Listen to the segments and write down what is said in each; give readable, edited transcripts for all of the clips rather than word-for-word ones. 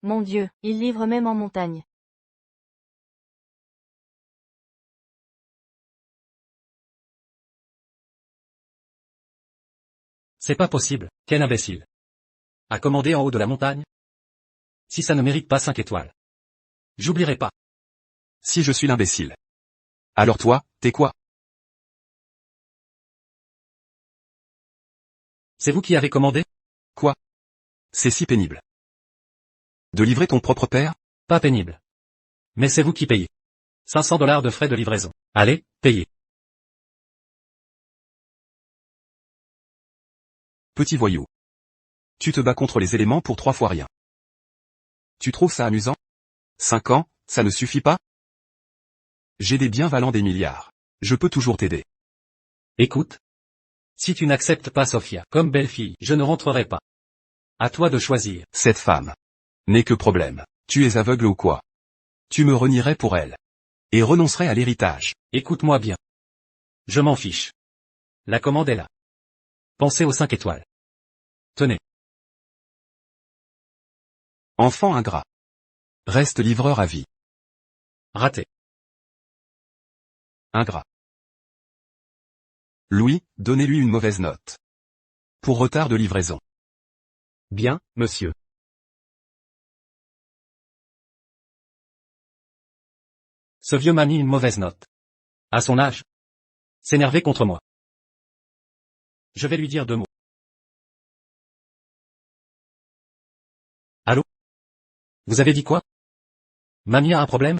Mon Dieu, il livre même en montagne. C'est pas possible, quel imbécile. À commander en haut de la montagne? Si ça ne mérite pas 5 étoiles. J'oublierai pas. Si je suis l'imbécile. Alors toi, t'es quoi? C'est vous qui avez commandé? Quoi? C'est si pénible. De livrer ton propre père? Pas pénible. Mais c'est vous qui payez. 500 $ de frais de livraison. Allez, payez. Petit voyou. Tu te bats contre les éléments pour 3 fois rien. Tu trouves ça amusant? 5 ans, ça ne suffit pas? J'ai des biens valant des milliards. Je peux toujours t'aider. Écoute. Si tu n'acceptes pas Sophia comme belle-fille, je ne rentrerai pas. À toi de choisir. Cette femme. N'est que problème. Tu es aveugle ou quoi? Tu me renierais pour elle. Et renoncerais à l'héritage. Écoute-moi bien. Je m'en fiche. La commande est là. Pensez aux 5 étoiles. Tenez. Enfant ingrat. Reste livreur à vie. Raté. Ingrat. Louis, donnez-lui une mauvaise note. Pour retard de livraison. Bien, monsieur. Ce vieux m'a mis une mauvaise note. À son âge. S'énerver contre moi. Je vais lui dire 2 mots. Allô? Vous avez dit quoi? Mamie a un problème?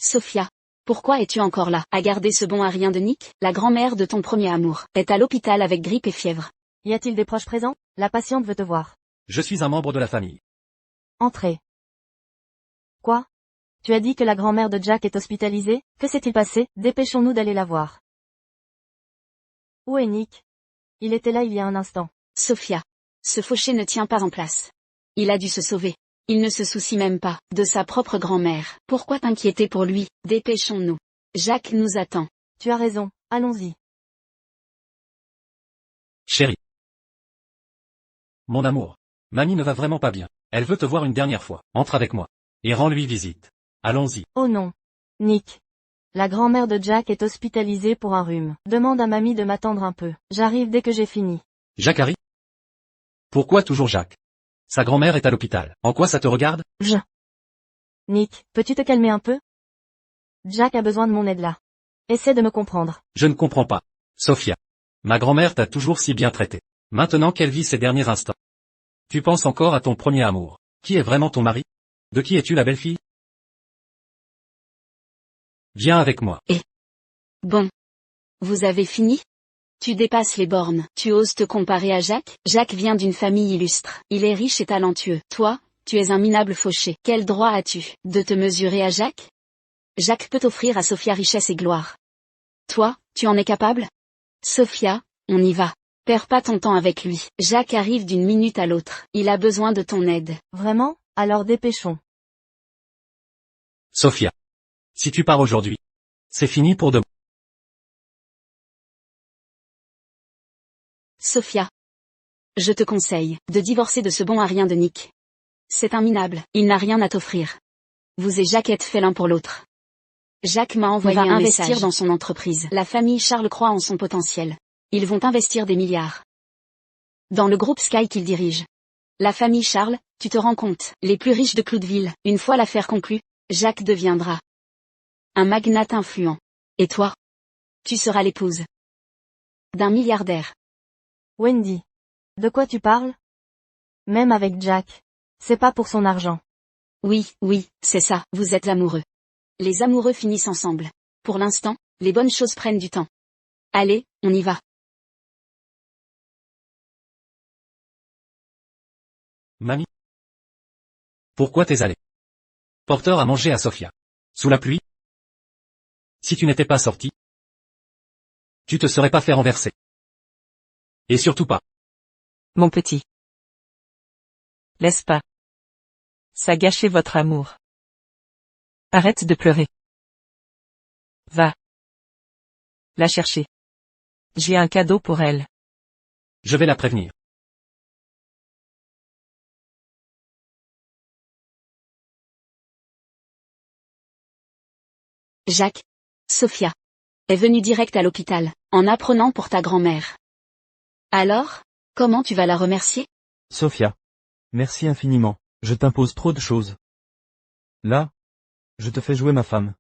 Sophia. Pourquoi es-tu encore là, à garder ce bon à rien de Nick? La grand-mère de ton premier amour est à l'hôpital avec grippe et fièvre. Y a-t-il des proches présents? La patiente veut te voir. Je suis un membre de la famille. Entrez. Quoi? Tu as dit que la grand-mère de Jack est hospitalisée? Que s'est-il passé? Dépêchons-nous d'aller la voir. Où est Nick? Il était là il y a un instant. Sophia. Ce fauché ne tient pas en place. Il a dû se sauver. Il ne se soucie même pas de sa propre grand-mère. Pourquoi t'inquiéter pour lui? Dépêchons-nous. Jacques nous attend. Tu as raison, allons-y. Chérie. Mon amour. Mamie ne va vraiment pas bien. Elle veut te voir une dernière fois. Entre avec moi. Et rends-lui visite. Allons-y. Oh non. Nick. La grand-mère de Jack est hospitalisée pour un rhume. Demande à mamie de m'attendre un peu. J'arrive dès que j'ai fini. Jacques Harry? Pourquoi toujours Jacques? Sa grand-mère est à l'hôpital. En quoi ça te regarde? Nick, peux-tu te calmer un peu? Jack a besoin de mon aide là. Essaie de me comprendre. Je ne comprends pas. Sophia. Ma grand-mère t'a toujours si bien traité. Maintenant qu'elle vit ses derniers instants. Tu penses encore à ton premier amour. Qui est vraiment ton mari? De qui es-tu la belle-fille? Viens avec moi. Bon. Vous avez fini? Tu dépasses les bornes. Tu oses te comparer à Jacques? Jacques vient d'une famille illustre. Il est riche et talentueux. Toi, tu es un minable fauché. Quel droit as-tu de te mesurer à Jacques? Jacques peut offrir à Sophia richesse et gloire. Toi, tu en es capable? Sophia, on y va. Perds pas ton temps avec lui. Jacques arrive d'une minute à l'autre. Il a besoin de ton aide. Vraiment? Alors dépêchons. Sophia. Si tu pars aujourd'hui, c'est fini pour demain. Sophia. Je te conseille de divorcer de ce bon à rien de Nick. C'est un minable, il n'a rien à t'offrir. Vous et Jacques êtes faits l'un pour l'autre. Jacques m'a envoyé un investir message. dans son entreprise. La famille Charles croit en son potentiel. Ils vont investir des milliards. Dans le groupe Sky qu'il dirige. La famille Charles, tu te rends compte, les plus riches de Cloudeville. Une fois l'affaire conclue, Jacques deviendra un magnate influent. Et toi? Tu seras l'épouse d'un milliardaire. Wendy. De quoi tu parles? Même avec Jack. C'est pas pour son argent. Oui, c'est ça, vous êtes amoureux. Les amoureux finissent ensemble. Pour l'instant, les bonnes choses prennent du temps. Allez, on y va. Mamie. Pourquoi t'es allée? Porteur à manger à Sophia. Sous la pluie? Si tu n'étais pas sorti, tu te serais pas fait renverser. Et surtout pas. Mon petit. Laisse pas. Ça gâchait votre amour. Arrête de pleurer. Va. La chercher. J'ai un cadeau pour elle. Je vais la prévenir. Jacques. Sophia. Est venue direct à l'hôpital, en apprenant pour ta grand-mère. Alors, comment tu vas la remercier? Sophia. Merci infiniment, je t'impose trop de choses. Là, je te fais jouer ma femme.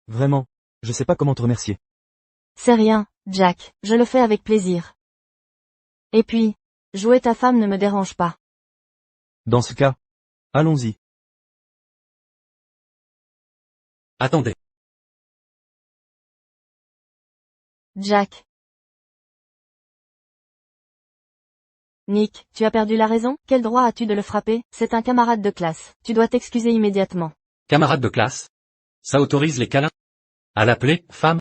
Vraiment, je sais pas comment te remercier. C'est rien, Jack, je le fais avec plaisir. Et puis, jouer ta femme ne me dérange pas. Dans ce cas, allons-y. Attendez. Jack. Nick, tu as perdu la raison? Quel droit as-tu de le frapper? C'est un camarade de classe. Tu dois t'excuser immédiatement. Camarade de classe? Ça autorise les câlins? À l'appeler, femme?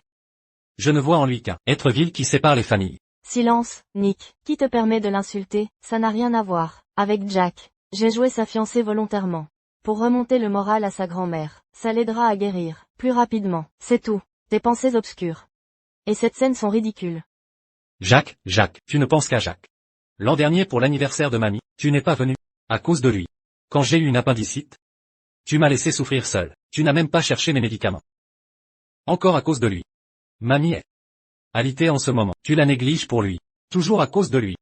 Je ne vois en lui qu'un être vil qui sépare les familles. Silence, Nick. Qui te permet de l'insulter? Ça n'a rien à voir. Avec Jack. J'ai joué sa fiancée volontairement. Pour remonter le moral à sa grand-mère. Ça l'aidera à guérir. Plus rapidement. C'est tout. Tes pensées obscures. Et cette scène sont ridicules. Jacques, tu ne penses qu'à Jacques. L'an dernier pour l'anniversaire de mamie, tu n'es pas venu. À cause de lui. Quand j'ai eu une appendicite, tu m'as laissé souffrir seul. Tu n'as même pas cherché mes médicaments. Encore à cause de lui. Mamie est alitée en ce moment. Tu la négliges pour lui. Toujours à cause de lui.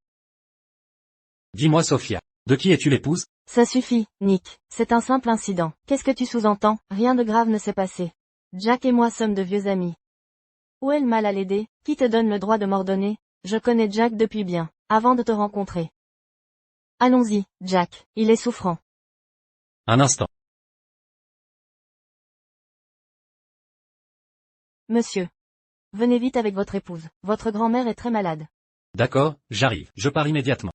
Dis-moi Sophia, de qui es-tu l'épouse? Ça suffit, Nick. C'est un simple incident. Qu'est-ce que tu sous-entends? Rien de grave ne s'est passé. Jack et moi sommes de vieux amis. Où est le mal à l'aider? Qui te donne le droit de m'ordonner? Je connais Jack depuis bien, avant de te rencontrer. Allons-y, Jack, il est souffrant. Un instant. Monsieur. Venez vite avec votre épouse. Votre grand-mère est très malade. D'accord, j'arrive. Je pars immédiatement.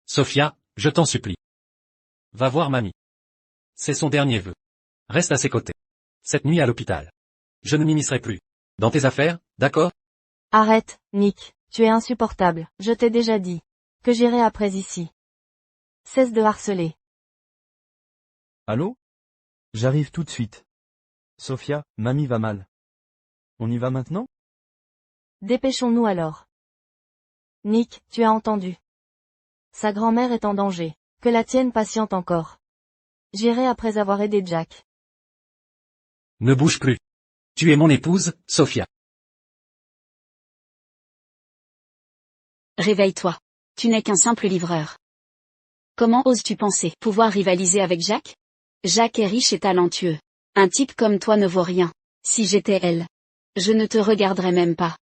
Sophia, je t'en supplie. Va voir mamie. C'est son dernier vœu. Reste à ses côtés. Cette nuit à l'hôpital. Je ne m'immiscerai plus. Dans tes affaires, d'accord? Arrête, Nick, tu es insupportable, je t'ai déjà dit. Que j'irai après ici. Cesse de harceler. Allô? J'arrive tout de suite. Sophia, mamie va mal. On y va maintenant? Dépêchons-nous alors. Nick, tu as entendu. Sa grand-mère est en danger. Que la tienne patiente encore. J'irai après avoir aidé Jack. Ne bouge plus. Tu es mon épouse, Sophia. Réveille-toi. Tu n'es qu'un simple livreur. Comment oses-tu penser pouvoir rivaliser avec Jacques? Jacques est riche et talentueux. Un type comme toi ne vaut rien. Si j'étais elle, je ne te regarderais même pas.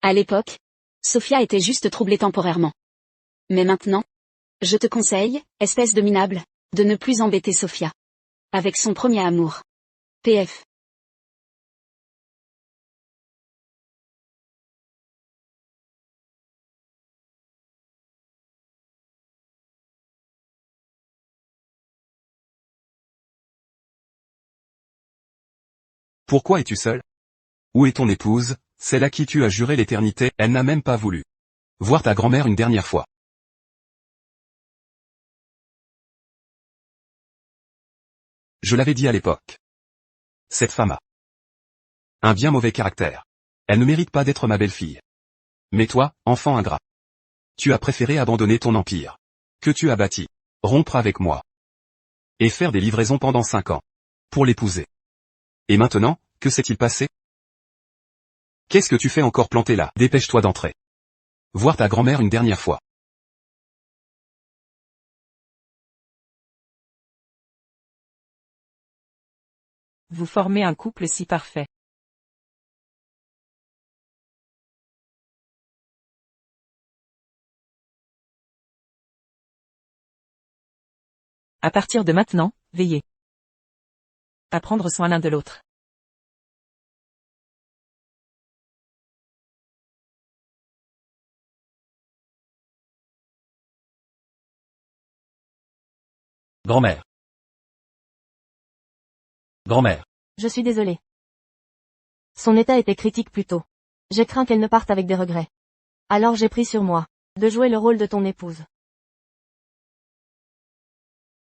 À l'époque, Sophia était juste troublée temporairement. Mais maintenant, je te conseille, espèce de minable, de ne plus embêter Sophia. Avec son premier amour. PF. Pourquoi es-tu seul? Où est ton épouse, celle à qui tu as juré l'éternité? Elle n'a même pas voulu voir ta grand-mère une dernière fois. Je l'avais dit à l'époque. Cette femme a un bien mauvais caractère. Elle ne mérite pas d'être ma belle-fille. Mais toi, enfant ingrat, tu as préféré abandonner ton empire, que tu as bâti, rompre avec moi, et faire des livraisons pendant 5 ans, pour l'épouser. Et maintenant, que s'est-il passé? Qu'est-ce que tu fais encore planté là? Dépêche-toi d'entrer. Voir ta grand-mère une dernière fois. Vous formez un couple si parfait. À partir de maintenant, veillez à prendre soin l'un de l'autre. Grand-mère. Grand-mère. Je suis désolée. Son état était critique plus tôt. J'ai craint qu'elle ne parte avec des regrets. Alors j'ai pris sur moi de jouer le rôle de ton épouse.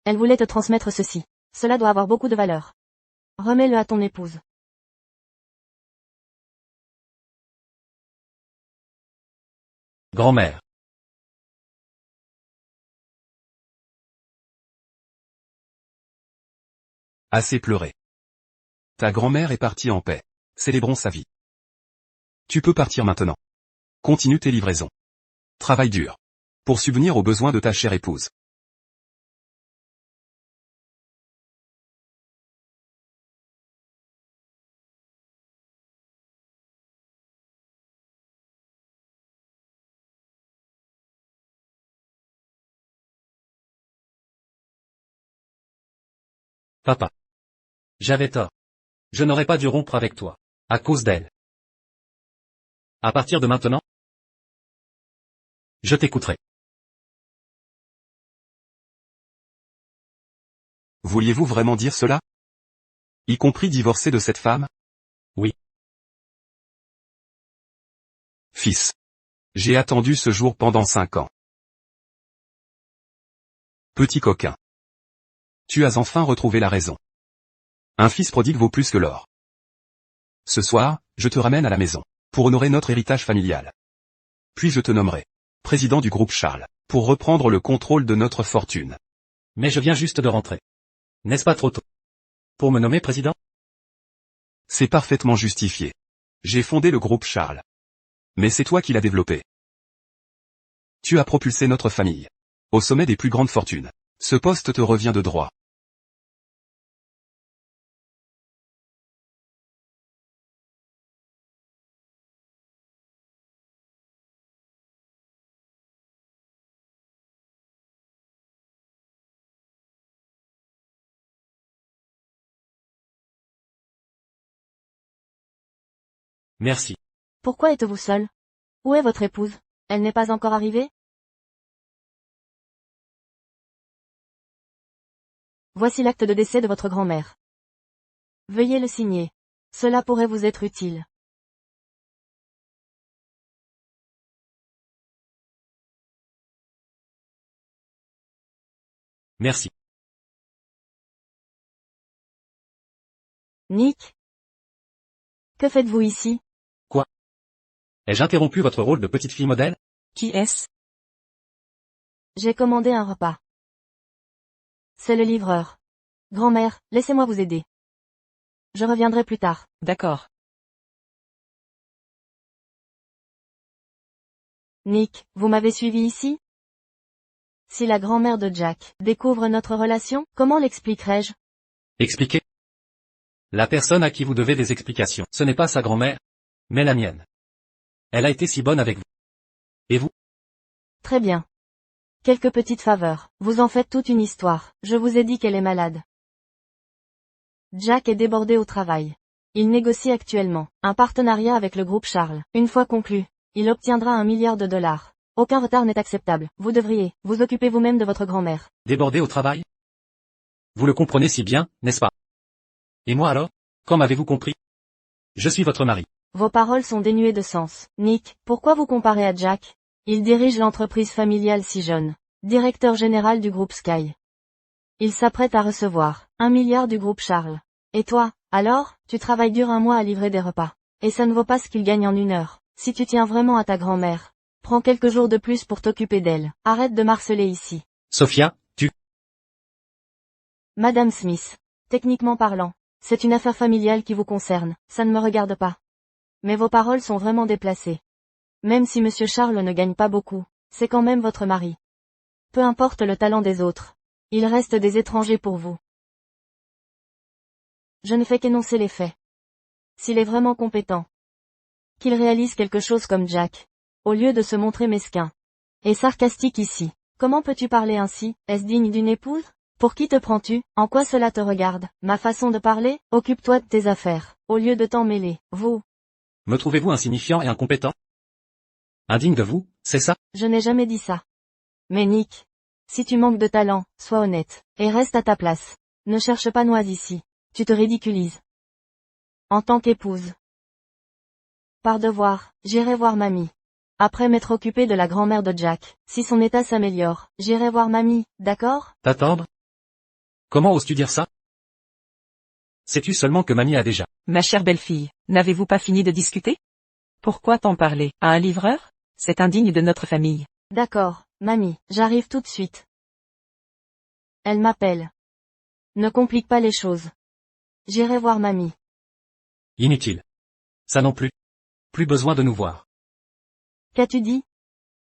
Elle voulait te transmettre ceci. Cela doit avoir beaucoup de valeur. Remets-le à ton épouse. Grand-mère. Assez pleuré. Ta grand-mère est partie en paix. Célébrons sa vie. Tu peux partir maintenant. Continue tes livraisons. Travaille dur. Pour subvenir aux besoins de ta chère épouse. Papa. J'avais tort. Je n'aurais pas dû rompre avec toi. À cause d'elle. À partir de maintenant, je t'écouterai. Vouliez-vous vraiment dire cela? Y compris divorcer de cette femme? Oui. Fils. J'ai attendu ce jour pendant 5 ans. Petit coquin. Tu as enfin retrouvé la raison. Un fils prodigue vaut plus que l'or. Ce soir, je te ramène à la maison, pour honorer notre héritage familial. Puis je te nommerai président du groupe Charles, pour reprendre le contrôle de notre fortune. Mais je viens juste de rentrer. N'est-ce pas trop tôt? Pour me nommer président? C'est parfaitement justifié. J'ai fondé le groupe Charles. Mais c'est toi qui l'as développé. Tu as propulsé notre famille au sommet des plus grandes fortunes. Ce poste te revient de droit. Merci. Pourquoi êtes-vous seul? Où est votre épouse? Elle n'est pas encore arrivée? Voici l'acte de décès de votre grand-mère. Veuillez le signer. Cela pourrait vous être utile. Merci. Nick? Que faites-vous ici? Ai-je interrompu votre rôle de petite fille modèle? Qui est-ce? J'ai commandé un repas. C'est le livreur. Grand-mère, laissez-moi vous aider. Je reviendrai plus tard. D'accord. Nick, vous m'avez suivi ici? Si la grand-mère de Jack découvre notre relation, comment l'expliquerai-je? Expliquez. La personne à qui vous devez des explications, ce n'est pas sa grand-mère, mais la mienne. Elle a été si bonne avec vous. Et vous? Très bien. Quelques petites faveurs. Vous en faites toute une histoire. Je vous ai dit qu'elle est malade. Jack est débordé au travail. Il négocie actuellement un partenariat avec le groupe Charles. Une fois conclu, il obtiendra $1 milliard. Aucun retard n'est acceptable. Vous devriez vous occuper vous-même de votre grand-mère. Débordé au travail? Vous le comprenez si bien, n'est-ce pas? Et moi alors? Quand m'avez-vous compris? Je suis votre mari. Vos paroles sont dénuées de sens. Nick, pourquoi vous comparez à Jack? Il dirige l'entreprise familiale si jeune. Directeur général du groupe Sky. Il s'apprête à recevoir $1 milliard du groupe Charles. Et toi, alors, tu travailles dur un mois à livrer des repas. Et ça ne vaut pas ce qu'il gagne en 1 heure. Si tu tiens vraiment à ta grand-mère, prends quelques jours de plus pour t'occuper d'elle. Arrête de marceler ici. Sophia, tu... Madame Smith. Techniquement parlant, c'est une affaire familiale qui vous concerne. Ça ne me regarde pas. Mais vos paroles sont vraiment déplacées. Même si Monsieur Charles ne gagne pas beaucoup, c'est quand même votre mari. Peu importe le talent des autres. Il reste des étrangers pour vous. Je ne fais qu'énoncer les faits. S'il est vraiment compétent, qu'il réalise quelque chose comme Jack, au lieu de se montrer mesquin et sarcastique ici. Comment peux-tu parler ainsi? Est-ce digne d'une épouse? Pour qui te prends-tu? En quoi cela te regarde? Ma façon de parler? Occupe-toi de tes affaires, au lieu de t'en mêler. Vous. Me trouvez-vous insignifiant et incompétent? Indigne de vous, c'est ça? Je n'ai jamais dit ça. Mais Nick, si tu manques de talent, sois honnête, et reste à ta place. Ne cherche pas noise ici. Tu te ridiculises. En tant qu'épouse. Par devoir, j'irai voir mamie. Après m'être occupée de la grand-mère de Jack, si son état s'améliore, j'irai voir mamie, d'accord? T'attendre? Comment oses-tu dire ça? Sais-tu seulement que mamie a déjà... Ma chère belle-fille, n'avez-vous pas fini de discuter? Pourquoi t'en parler à un livreur? C'est indigne de notre famille. D'accord, mamie, j'arrive tout de suite. Elle m'appelle. Ne complique pas les choses. J'irai voir mamie. Inutile. Ça non plus. Plus besoin de nous voir. Qu'as-tu dit?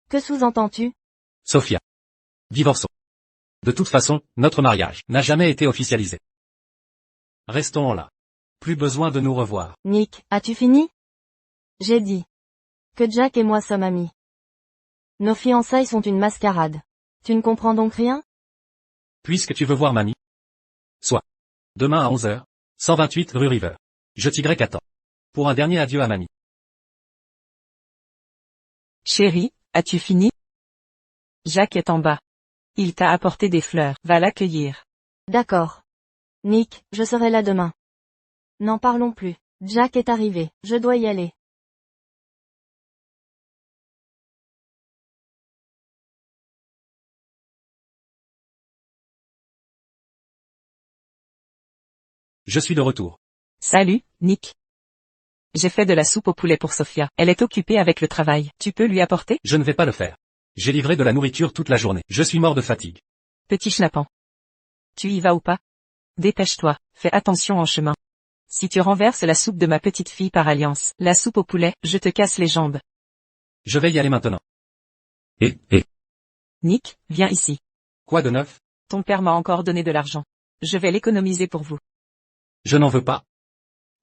Que sous-entends-tu? Sophia. Divorçons. De toute façon, notre mariage n'a jamais été officialisé. Restons là. Plus besoin de nous revoir. Nick, as-tu fini? J'ai dit. Que Jack et moi sommes amis. Nos fiançailles sont une mascarade. Tu ne comprends donc rien? Puisque tu veux voir mamie. Soit. Demain à 11h, 128 rue River. Je t'y attends. Pour un dernier adieu à mamie. Chérie, as-tu fini? Jacques est en bas. Il t'a apporté des fleurs, va l'accueillir. D'accord. Nick, je serai là demain. N'en parlons plus. Jack est arrivé, je dois y aller. Je suis de retour. Salut, Nick. J'ai fait de la soupe au poulet pour Sophia. Elle est occupée avec le travail. Tu peux lui apporter? Je ne vais pas le faire. J'ai livré de la nourriture toute la journée. Je suis mort de fatigue. Petit schnappant. Tu y vas ou pas? Dépêche-toi, fais attention en chemin. Si tu renverses la soupe de ma petite fille par alliance, la soupe au poulet, je te casse les jambes. Je vais y aller maintenant. Nick, viens ici. Quoi de neuf? Ton père m'a encore donné de l'argent. Je vais l'économiser pour vous. Je n'en veux pas.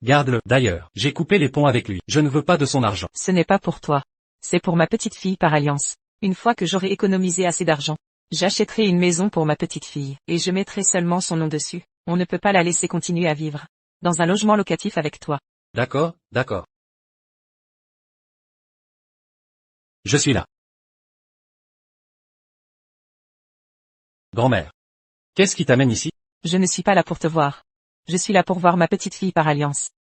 Garde-le. D'ailleurs, j'ai coupé les ponts avec lui. Je ne veux pas de son argent. Ce n'est pas pour toi. C'est pour ma petite fille par alliance. Une fois que j'aurai économisé assez d'argent, j'achèterai une maison pour ma petite fille, et je mettrai seulement son nom dessus. On ne peut pas la laisser continuer à vivre dans un logement locatif avec toi. D'accord, d'accord. Je suis là. Grand-mère. Qu'est-ce qui t'amène ici? Je ne suis pas là pour te voir. Je suis là pour voir ma petite fille par alliance.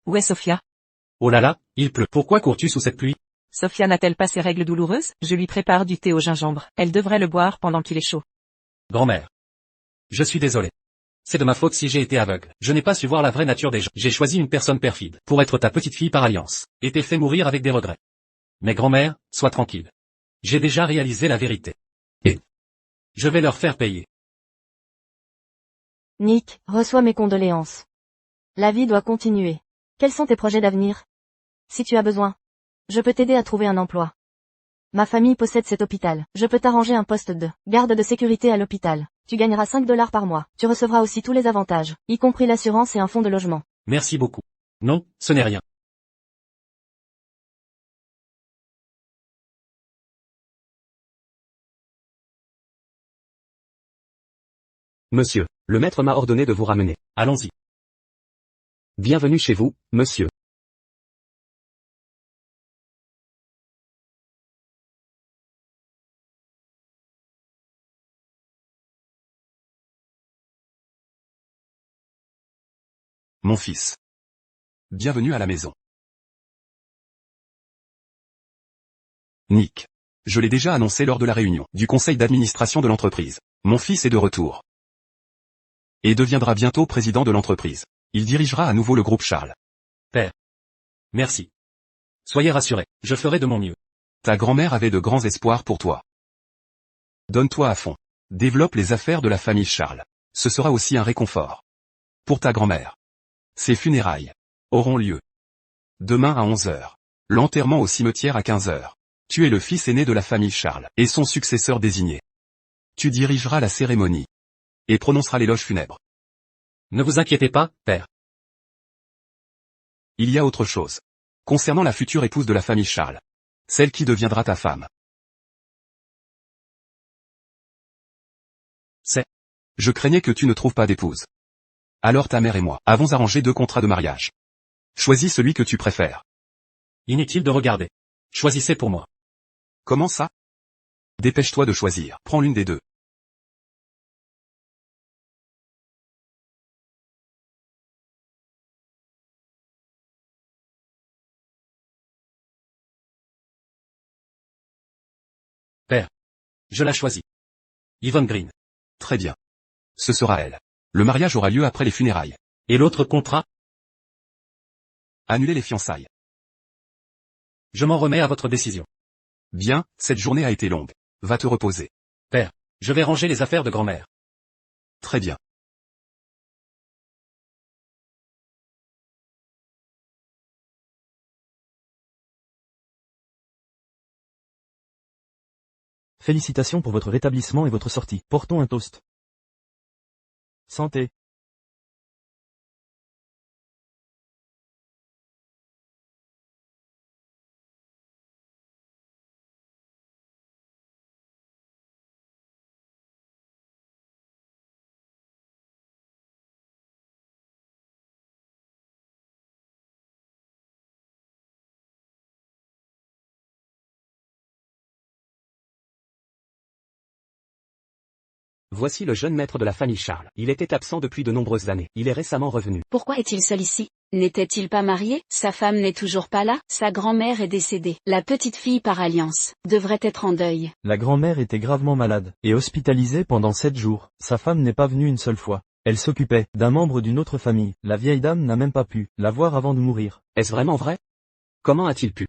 Où est Sophia? Oh là là, il pleut. Pourquoi cours-tu sous cette pluie? Sophia n'a-t-elle pas ses règles douloureuses? Je lui prépare du thé au gingembre. Elle devrait le boire pendant qu'il est chaud. Grand-mère. Je suis désolé. C'est de ma faute si j'ai été aveugle. Je n'ai pas su voir la vraie nature des gens. J'ai choisi une personne perfide, pour être ta petite fille par alliance, et t'ai fait mourir avec des regrets. Mais grand-mère, sois tranquille. J'ai déjà réalisé la vérité. Et je vais leur faire payer. Nick, reçois mes condoléances. La vie doit continuer. Quels sont tes projets d'avenir? Si tu as besoin, je peux t'aider à trouver un emploi. Ma famille possède cet hôpital. Je peux t'arranger un poste de garde de sécurité à l'hôpital. Tu gagneras 5 $ par mois. Tu recevras aussi tous les avantages, y compris l'assurance et un fonds de logement. Merci beaucoup. Non, ce n'est rien. Monsieur, le maître m'a ordonné de vous ramener. Allons-y. Bienvenue chez vous, monsieur. Mon fils. Bienvenue à la maison. Nick. Je l'ai déjà annoncé lors de la réunion du conseil d'administration de l'entreprise. Mon fils est de retour. Et deviendra bientôt président de l'entreprise. Il dirigera à nouveau le groupe Charles. Père. Merci. Soyez rassurés, je ferai de mon mieux. Ta grand-mère avait de grands espoirs pour toi. Donne-toi à fond. Développe les affaires de la famille Charles. Ce sera aussi un réconfort. Pour ta grand-mère. Ses funérailles auront lieu demain à 11h. L'enterrement au cimetière à 15h. Tu es le fils aîné de la famille Charles, et son successeur désigné. Tu dirigeras la cérémonie. Et prononceras l'éloge funèbre. Ne vous inquiétez pas, père. Il y a autre chose. Concernant la future épouse de la famille Charles. Celle qui deviendra ta femme. Je craignais que tu ne trouves pas d'épouse. Alors ta mère et moi avons arrangé 2 contrats de mariage. Choisis celui que tu préfères. Inutile de regarder. Choisissez pour moi. Comment ça? Dépêche-toi de choisir. Prends l'une des deux. Je la choisis. Yvonne Green. Très bien. Ce sera elle. Le mariage aura lieu après les funérailles. Et l'autre contrat? Annuler les fiançailles. Je m'en remets à votre décision. Bien, cette journée a été longue. Va te reposer. Père, je vais ranger les affaires de grand-mère. Très bien. Félicitations pour votre rétablissement et votre sortie. Portons un toast. Santé. Voici le jeune maître de la famille Charles. Il était absent depuis de nombreuses années. Il est récemment revenu. Pourquoi est-il seul ici? N'était-il pas marié? Sa femme n'est toujours pas là? Sa grand-mère est décédée. La petite fille par alliance devrait être en deuil. La grand-mère était gravement malade, et hospitalisée pendant 7 jours. Sa femme n'est pas venue une seule fois. Elle s'occupait d'un membre d'une autre famille. La vieille dame n'a même pas pu la voir avant de mourir. Est-ce vraiment vrai? Comment a-t-il pu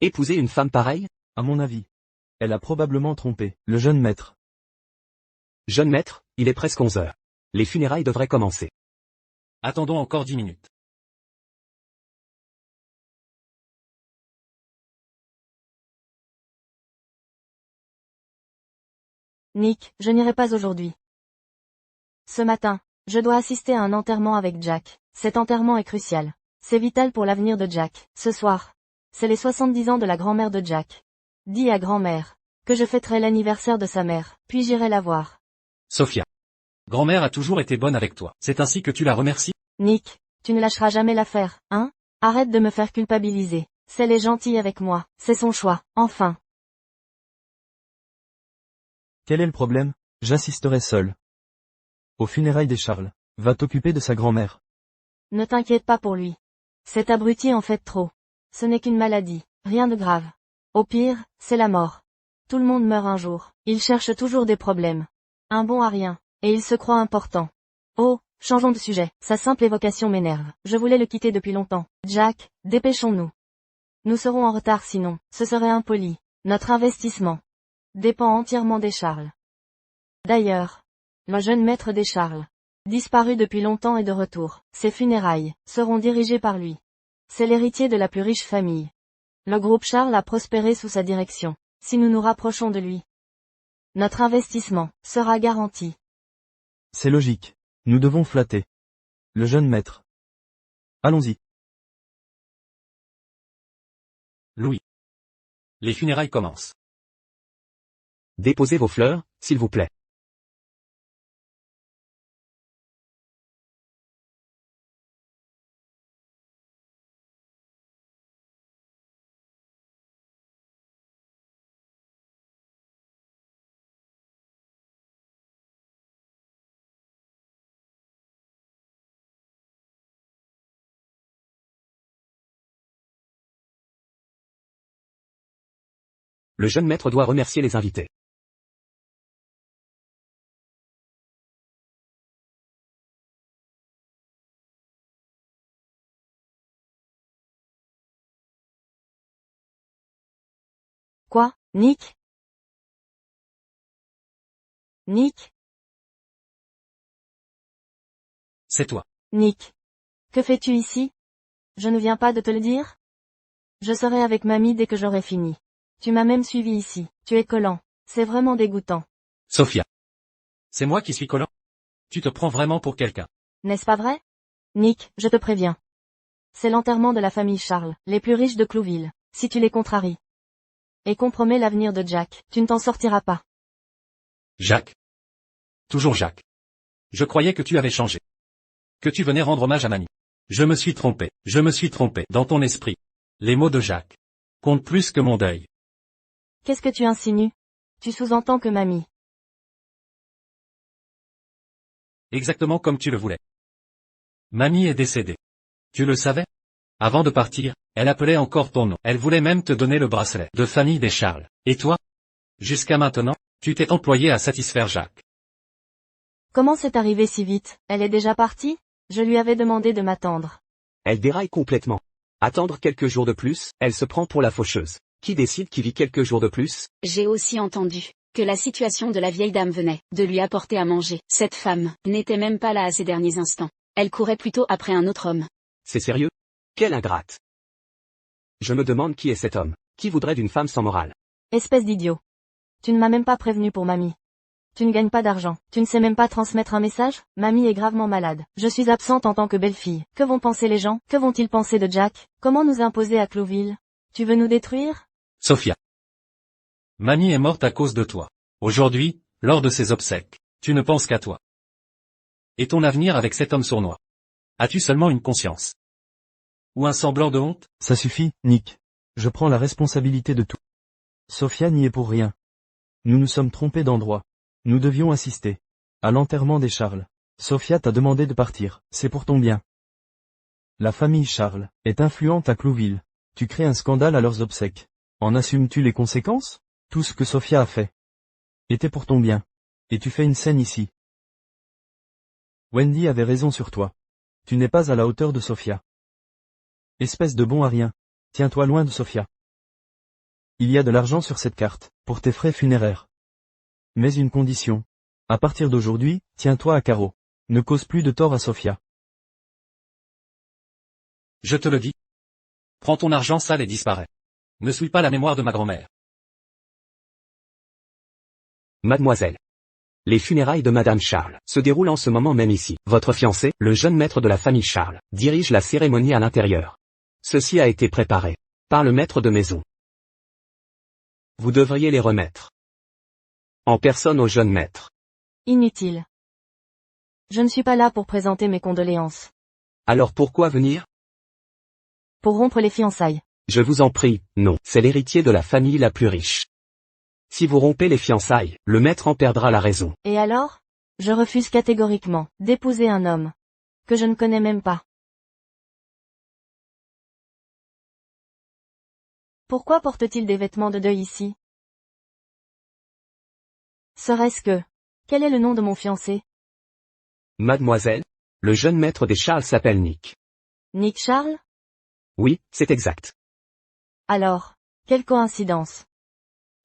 épouser une femme pareille? À mon avis. Elle a probablement trompé le jeune maître. Jeune maître, il est presque 11 heures. Les funérailles devraient commencer. Attendons encore 10 minutes. Nick, je n'irai pas aujourd'hui. Ce matin, je dois assister à un enterrement avec Jack. Cet enterrement est crucial. C'est vital pour l'avenir de Jack. Ce soir, c'est les 70 ans de la grand-mère de Jack. Dis à grand-mère que je fêterai l'anniversaire de sa mère, puis j'irai la voir. Sophia. Grand-mère a toujours été bonne avec toi. C'est ainsi que tu la remercies? Nick, tu ne lâcheras jamais l'affaire, hein? Arrête de me faire culpabiliser. Elle est gentille avec moi, c'est son choix, enfin. Quel est le problème? J'assisterai seul. Aux funérailles des Charles. Va t'occuper de sa grand-mère. Ne t'inquiète pas pour lui. Cet abruti en fait trop. Ce n'est qu'une maladie, rien de grave. Au pire, c'est la mort. Tout le monde meurt un jour. Il cherche toujours des problèmes. Un bon à rien. Et il se croit important. Oh, changeons de sujet. Sa simple évocation m'énerve. Je voulais le quitter depuis longtemps. Jack, dépêchons-nous. Nous serons en retard sinon, ce serait impoli. Notre investissement dépend entièrement des Charles. D'ailleurs, le jeune maître des Charles, disparu depuis longtemps est de retour. Ses funérailles seront dirigées par lui. C'est l'héritier de la plus riche famille. Le groupe Charles a prospéré sous sa direction. Si nous nous rapprochons de lui, notre investissement sera garanti. C'est logique. Nous devons flatter le jeune maître. Allons-y. Louis. Les funérailles commencent. Déposez vos fleurs, s'il vous plaît. Le jeune maître doit remercier les invités. Quoi, Nick? Nick? C'est toi. Nick. Que fais-tu ici? Je ne viens pas de te le dire? Je serai avec mamie dès que j'aurai fini. Tu m'as même suivi ici. Tu es collant. C'est vraiment dégoûtant. Sophia. C'est moi qui suis collant. Tu te prends vraiment pour quelqu'un. N'est-ce pas vrai? Nick, je te préviens. C'est l'enterrement de la famille Charles, les plus riches de Clouville. Si tu les contraries et compromets l'avenir de Jack, tu ne t'en sortiras pas. Jacques. Toujours Jacques. Je croyais que tu avais changé. Que tu venais rendre hommage à mamie. Je me suis trompé. Je me suis trompé. Dans ton esprit. Les mots de Jacques comptent plus que mon deuil. Qu'est-ce que tu insinues? Tu sous-entends que mamie. Exactement comme tu le voulais. Mamie est décédée. Tu le savais? Avant de partir, elle appelait encore ton nom. Elle voulait même te donner le bracelet de famille des Charles. Et toi? Jusqu'à maintenant, Tu t'es employé à satisfaire Jacques. Comment c'est arrivé si vite? Elle est déjà partie? Je lui avais demandé de m'attendre. Elle déraille complètement. Attendre quelques jours de plus, elle se prend pour la faucheuse. Qui décide qui vit quelques jours de plus? J'ai aussi entendu que la situation de la vieille dame venait de lui apporter à manger. Cette femme n'était même pas là à ces derniers instants. Elle courait plutôt après un autre homme. C'est sérieux? Quelle ingrate! Je me demande qui est cet homme. Qui voudrait d'une femme sans morale? Espèce d'idiot. Tu ne m'as même pas prévenu pour mamie. Tu ne gagnes pas d'argent. Tu ne sais même pas transmettre un message? Mamie est gravement malade. Je suis absente en tant que belle-fille. Que vont penser les gens? Que vont-ils penser de Jack? Comment nous imposer à Clouville? Tu veux nous détruire? Sophia. Mamie est morte à cause de toi. Aujourd'hui, lors de ses obsèques, tu ne penses qu'à toi. Et ton avenir avec cet homme sournois? As-tu seulement une conscience? Ou un semblant de honte? Ça suffit, Nick. Je prends la responsabilité de tout. Sophia n'y est pour rien. Nous nous sommes trompés d'endroit. Nous devions assister à l'enterrement des Charles. Sophia t'a demandé de partir, c'est pour ton bien. La famille Charles est influente à Clouville. Tu crées un scandale à leurs obsèques. En assumes-tu les conséquences? Tout ce que Sophia a fait était pour ton bien. Et tu fais une scène ici. Wendy avait raison sur toi. Tu n'es pas à la hauteur de Sophia. Espèce de bon à rien. Tiens-toi loin de Sophia. Il y a de l'argent sur cette carte, pour tes frais funéraires. Mais une condition. À partir d'aujourd'hui, tiens-toi à carreau. Ne cause plus de tort à Sophia. Je te le dis. Prends ton argent sale et disparais. Ne souille pas la mémoire de ma grand-mère. Mademoiselle. Les funérailles de Madame Charles se déroulent en ce moment même ici. Votre fiancé, le jeune maître de la famille Charles, dirige la cérémonie à l'intérieur. Ceci a été préparé par le maître de maison. Vous devriez les remettre en personne au jeune maître. Inutile. Je ne suis pas là pour présenter mes condoléances. Alors pourquoi venir? Pour rompre les fiançailles. Je vous en prie, non. C'est l'héritier de la famille la plus riche. Si vous rompez les fiançailles, le maître en perdra la raison. Et alors? Je refuse catégoriquement d'épouser un homme que je ne connais même pas. Pourquoi porte-t-il des vêtements de deuil ici? Serait-ce que... Quel est le nom de mon fiancé? Mademoiselle, le jeune maître des Charles s'appelle Nick. Nick Charles? Oui, c'est exact. Alors, quelle coïncidence.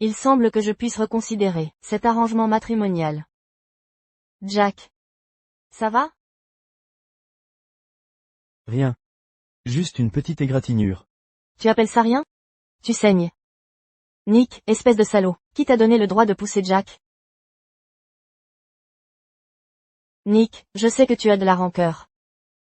Il semble que je puisse reconsidérer cet arrangement matrimonial. Jack. Ça va? Rien. Juste une petite égratignure. Tu appelles ça rien? Tu saignes. Nick, espèce de salaud, qui t'a donné le droit de pousser Jack? Nick, je sais que tu as de la rancœur.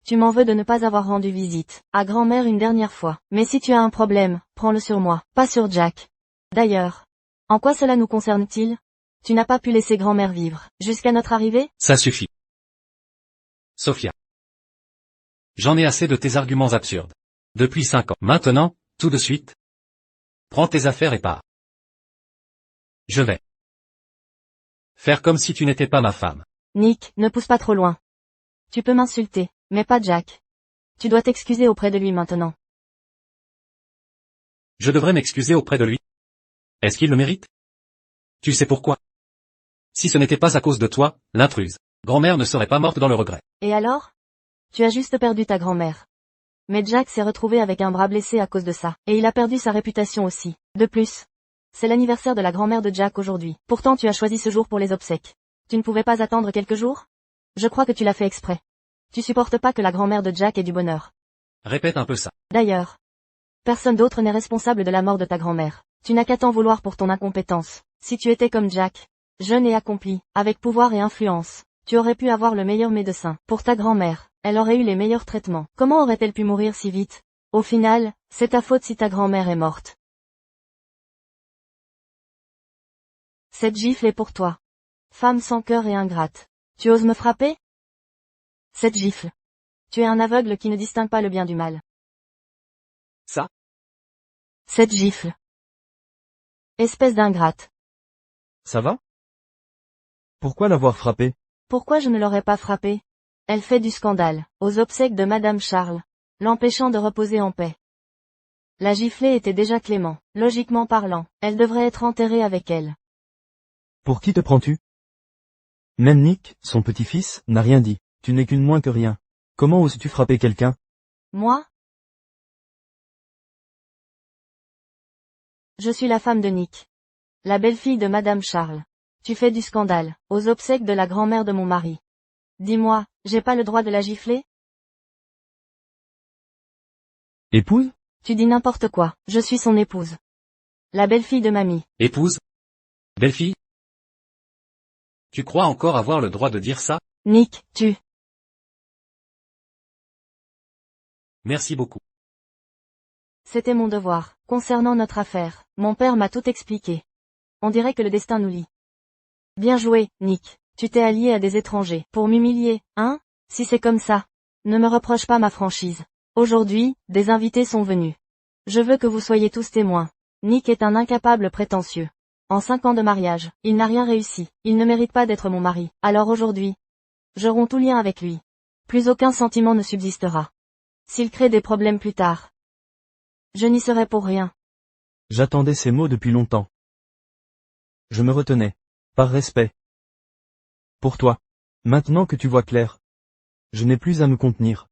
Tu m'en veux de ne pas avoir rendu visite à grand-mère une dernière fois. Mais si tu as un problème, prends-le sur moi, pas sur Jack. D'ailleurs, en quoi cela nous concerne-t-il? Tu n'as pas pu laisser grand-mère vivre jusqu'à notre arrivée? Ça suffit. Sophia. J'en ai assez de tes arguments absurdes. Depuis 5 ans. Maintenant, tout de suite. Prends tes affaires et pars. Je vais faire comme si tu n'étais pas ma femme. Nick, ne pousse pas trop loin. Tu peux m'insulter, mais pas Jack. Tu dois t'excuser auprès de lui maintenant. Je devrais m'excuser auprès de lui. Est-ce qu'il le mérite? Tu sais pourquoi? Si ce n'était pas à cause de toi, l'intruse, grand-mère ne serait pas morte dans le regret. Et alors? Tu as juste perdu ta grand-mère. Mais Jack s'est retrouvé avec un bras blessé à cause de ça, et il a perdu sa réputation aussi. De plus, c'est l'anniversaire de la grand-mère de Jack aujourd'hui. Pourtant tu as choisi ce jour pour les obsèques. Tu ne pouvais pas attendre quelques jours? Je crois que tu l'as fait exprès. Tu supportes pas que la grand-mère de Jack ait du bonheur. Répète un peu ça. D'ailleurs, personne d'autre n'est responsable de la mort de ta grand-mère. Tu n'as qu'à t'en vouloir pour ton incompétence. Si tu étais comme Jack, jeune et accompli, avec pouvoir et influence, tu aurais pu avoir le meilleur médecin. Pour ta grand-mère, elle aurait eu les meilleurs traitements. Comment aurait-elle pu mourir si vite? Au final, c'est ta faute si ta grand-mère est morte. Cette gifle est pour toi. Femme sans cœur et ingrate. Tu oses me frapper? Cette gifle. Tu es un aveugle qui ne distingue pas le bien du mal. Ça? Cette gifle. Espèce d'ingrate. Ça va? Pourquoi l'avoir frappée? Pourquoi je ne l'aurais pas frappée? Elle fait du scandale, aux obsèques de Madame Charles, l'empêchant de reposer en paix. La giflée était déjà Clément, logiquement parlant, elle devrait être enterrée avec elle. Pour qui te prends-tu? Même Nick, son petit-fils, n'a rien dit. Tu n'es qu'une moins que rien. Comment oses-tu frapper quelqu'un? Moi? Je suis la femme de Nick. La belle-fille de Madame Charles. Tu fais du scandale, aux obsèques de la grand-mère de mon mari. Dis-moi, j'ai pas le droit de la gifler? Épouse? Tu dis n'importe quoi, je suis son épouse. La belle-fille de mamie. Épouse? Belle-fille? Tu crois encore avoir le droit de dire ça? Nick, tu. Merci beaucoup. C'était mon devoir. Concernant notre affaire, mon père m'a tout expliqué. On dirait que le destin nous lie. Bien joué, Nick. Tu t'es allié à des étrangers, pour m'humilier, hein? Si c'est comme ça. Ne me reproche pas ma franchise. Aujourd'hui, des invités sont venus. Je veux que vous soyez tous témoins. Nick est un incapable prétentieux. En 5 ans de mariage, il n'a rien réussi. Il ne mérite pas d'être mon mari. Alors aujourd'hui, je romps tout lien avec lui. Plus aucun sentiment ne subsistera. S'il crée des problèmes plus tard, je n'y serai pour rien. J'attendais ces mots depuis longtemps. Je me retenais. Par respect. Pour toi. Maintenant que tu vois clair. Je n'ai plus à me contenir.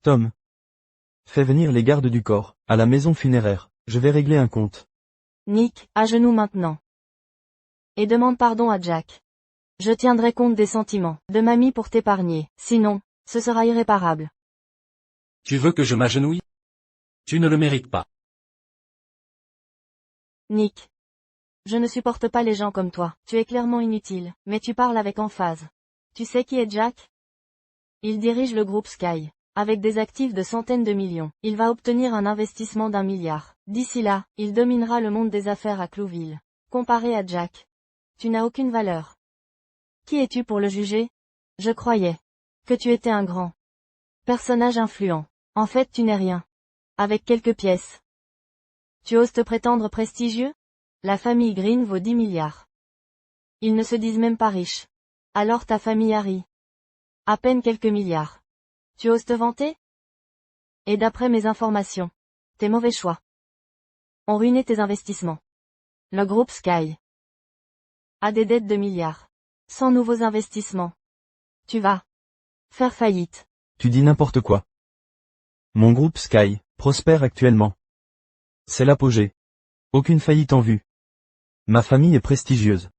Tom. Fais venir les gardes du corps, à la maison funéraire. Je vais régler un compte. Nick, à genoux maintenant. Et demande pardon à Jack. Je tiendrai compte des sentiments de mamie pour t'épargner, sinon, ce sera irréparable. Tu veux que je m'agenouille? Tu ne le mérites pas. Nick. Je ne supporte pas les gens comme toi. Tu es clairement inutile, mais tu parles avec emphase. Tu sais qui est Jack? Il dirige le groupe Sky. Avec des actifs de centaines de millions, il va obtenir un investissement d'1 milliard. D'ici là, il dominera le monde des affaires à Clouville. Comparé à Jack, tu n'as aucune valeur. Qui es-tu pour le juger? Je croyais que tu étais un grand personnage influent. En fait, tu n'es rien. Avec quelques pièces. Tu oses te prétendre prestigieux? La famille Green vaut 10 milliards. Ils ne se disent même pas riches. Alors ta famille Harry. À peine quelques milliards. Tu oses te vanter? Et d'après mes informations, tes mauvais choix ont ruiné tes investissements. Le groupe Sky a des dettes de milliards. Sans nouveaux investissements, tu vas faire faillite. Tu dis n'importe quoi. Mon groupe Sky prospère actuellement. C'est l'apogée. Aucune faillite en vue. Ma famille est prestigieuse.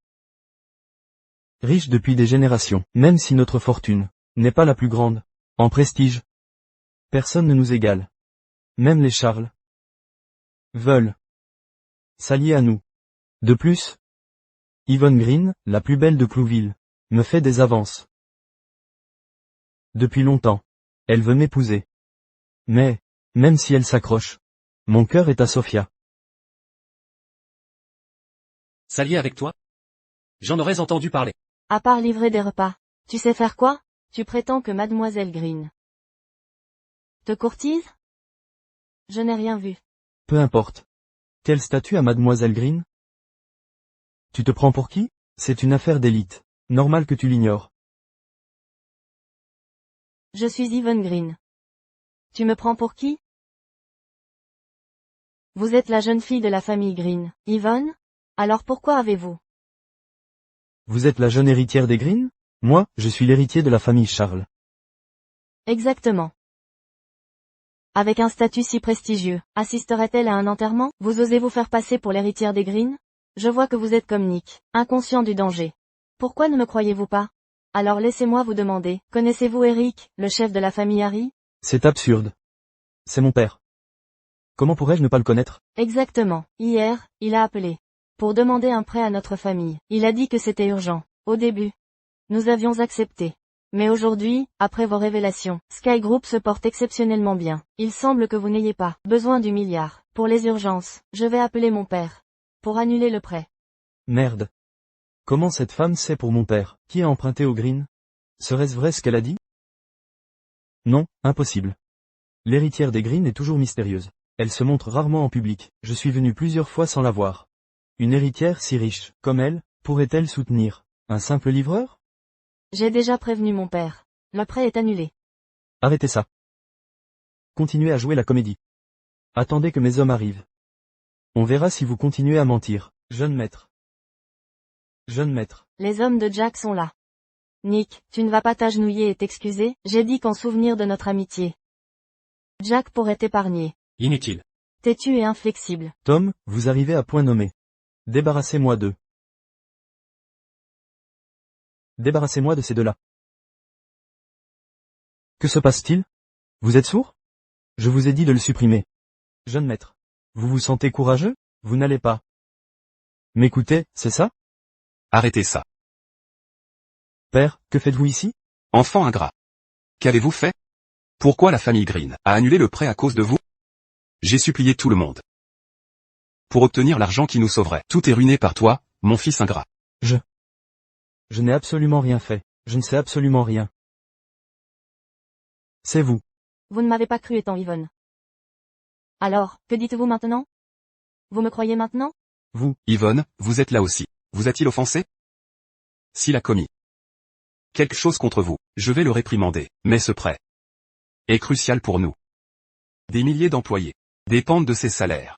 Riche depuis des générations, même si notre fortune n'est pas la plus grande. En prestige, personne ne nous égale. Même les Charles veulent s'allier à nous. De plus, Yvonne Green, la plus belle de Clouville, me fait des avances. Depuis longtemps, elle veut m'épouser. Mais, même si elle s'accroche, mon cœur est à Sophia. S'allier avec toi? J'en aurais entendu parler. À part livrer des repas, tu sais faire quoi? Tu prétends que Mademoiselle Green te courtise? Je n'ai rien vu. Peu importe. Quel statut a Mademoiselle Green? Tu te prends pour qui? C'est une affaire d'élite. Normal que tu l'ignores. Je suis Yvonne Green. Tu me prends pour qui? Vous êtes la jeune fille de la famille Green, Yvonne? Alors pourquoi avez-vous? Vous êtes la jeune héritière des Green? Moi, je suis l'héritier de la famille Charles. Exactement. Avec un statut si prestigieux, assisterait-elle à un enterrement? Vous osez vous faire passer pour l'héritière des Green? Je vois que vous êtes comme Nick, inconscient du danger. Pourquoi ne me croyez-vous pas? Alors laissez-moi vous demander, connaissez-vous Eric, le chef de la famille Harry? C'est absurde. C'est mon père. Comment pourrais-je ne pas le connaître? Exactement. Hier, il a appelé pour demander un prêt à notre famille. Il a dit que c'était urgent. Au début, nous avions accepté. Mais aujourd'hui, après vos révélations, Sky Group se porte exceptionnellement bien. Il semble que vous n'ayez pas besoin du milliard. Pour les urgences, je vais appeler mon père pour annuler le prêt. Merde. Comment cette femme sait pour mon père, qui a emprunté au Green? Serait-ce vrai ce qu'elle a dit? Non, impossible. L'héritière des Green est toujours mystérieuse. Elle se montre rarement en public. Je suis venu plusieurs fois sans la voir. Une héritière si riche, comme elle, pourrait-elle soutenir un simple livreur? J'ai déjà prévenu mon père. Le prêt est annulé. Arrêtez ça. Continuez à jouer la comédie. Attendez que mes hommes arrivent. On verra si vous continuez à mentir, jeune maître. Jeune maître. Les hommes de Jack sont là. Nick, tu ne vas pas t'agenouiller et t'excuser, j'ai dit qu'en souvenir de notre amitié. Jack pourrait t'épargner. Inutile. Têtu et inflexible. Tom, vous arrivez à point nommé. Débarrassez-moi d'eux. Débarrassez-moi de ces deux-là. Que se passe-t-il? Vous êtes sourd? Je vous ai dit de le supprimer. Jeune maître. Vous vous sentez courageux? Vous n'allez pas m'écouter, c'est ça? Arrêtez ça. Père, que faites-vous ici? Enfant ingrat. Qu'avez-vous fait? Pourquoi la famille Green a annulé le prêt à cause de vous? J'ai supplié tout le monde. Pour obtenir l'argent qui nous sauverait. Tout est ruiné par toi, mon fils ingrat. Je n'ai absolument rien fait. Je ne sais absolument rien. C'est vous. Vous ne m'avez pas cru étant Yvonne. Alors, que dites-vous maintenant? Vous me croyez maintenant? Vous. Yvonne, vous êtes là aussi. Vous a-t-il offensé? S'il a commis quelque chose contre vous, je vais le réprimander, mais ce prêt est crucial pour nous. Des milliers d'employés dépendent de ses salaires.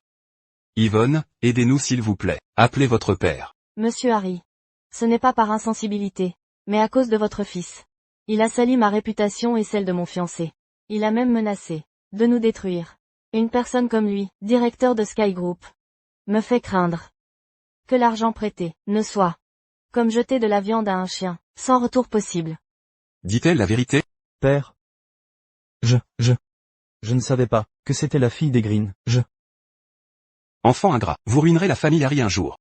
Yvonne, aidez-nous s'il vous plaît. Appelez votre père. Monsieur Harry. Ce n'est pas par insensibilité, mais à cause de votre fils. Il a sali ma réputation et celle de mon fiancé. Il a même menacé de nous détruire. Une personne comme lui, directeur de Sky Group, me fait craindre que l'argent prêté ne soit comme jeter de la viande à un chien, sans retour possible. Dit-elle la vérité? Père. Je ne savais pas que c'était la fille des Green. Enfant ingrat, vous ruinerez la famille Harry un jour.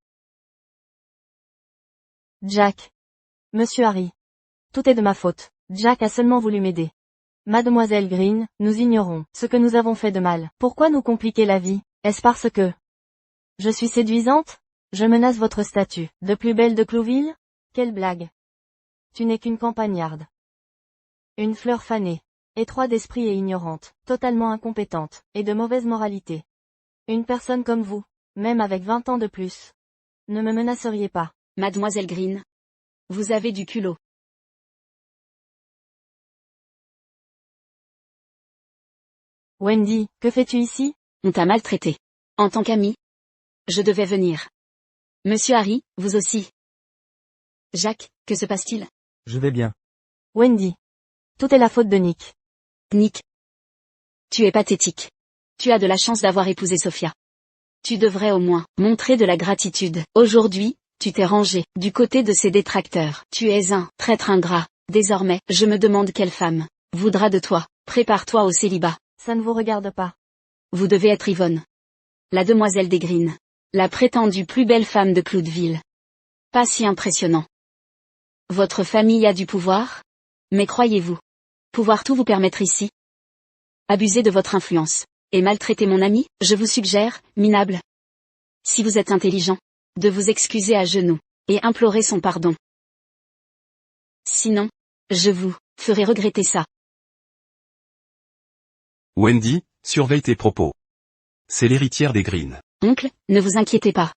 Jack. Monsieur Harry. Tout est de ma faute. Jack a seulement voulu m'aider. Mademoiselle Green, nous ignorons ce que nous avons fait de mal. Pourquoi nous compliquer la vie? Est-ce parce que je suis séduisante? Je menace votre statut de plus belle de Clouville? Quelle blague. Tu n'es qu'une campagnarde. Une fleur fanée, étroite d'esprit et ignorante, totalement incompétente, et de mauvaise moralité. Une personne comme vous, même avec 20 ans de plus, ne me menaceriez pas. Mademoiselle Green. Vous avez du culot. Wendy, que fais-tu ici? On t'a maltraité. En tant qu'ami. Je devais venir. Monsieur Harry, vous aussi. Jacques, que se passe-t-il? Je vais bien. Wendy. Tout est la faute de Nick. Nick. Tu es pathétique. Tu as de la chance d'avoir épousé Sophia. Tu devrais au moins montrer de la gratitude. Aujourd'hui, tu t'es rangé du côté de ses détracteurs. Tu es un traître ingrat. Désormais, je me demande quelle femme voudra de toi. Prépare-toi au célibat. Ça ne vous regarde pas. Vous devez être Yvonne. La demoiselle des Green. La prétendue plus belle femme de Cloudeville. Pas si impressionnant. Votre famille a du pouvoir? Mais croyez-vous pouvoir tout vous permettre ici? Abuser de votre influence et maltraiter mon ami? Je vous suggère, minable, si vous êtes intelligent, de vous excuser à genoux et implorer son pardon. Sinon, je vous ferai regretter ça. Wendy, surveille tes propos. C'est l'héritière des Green. Oncle, ne vous inquiétez pas.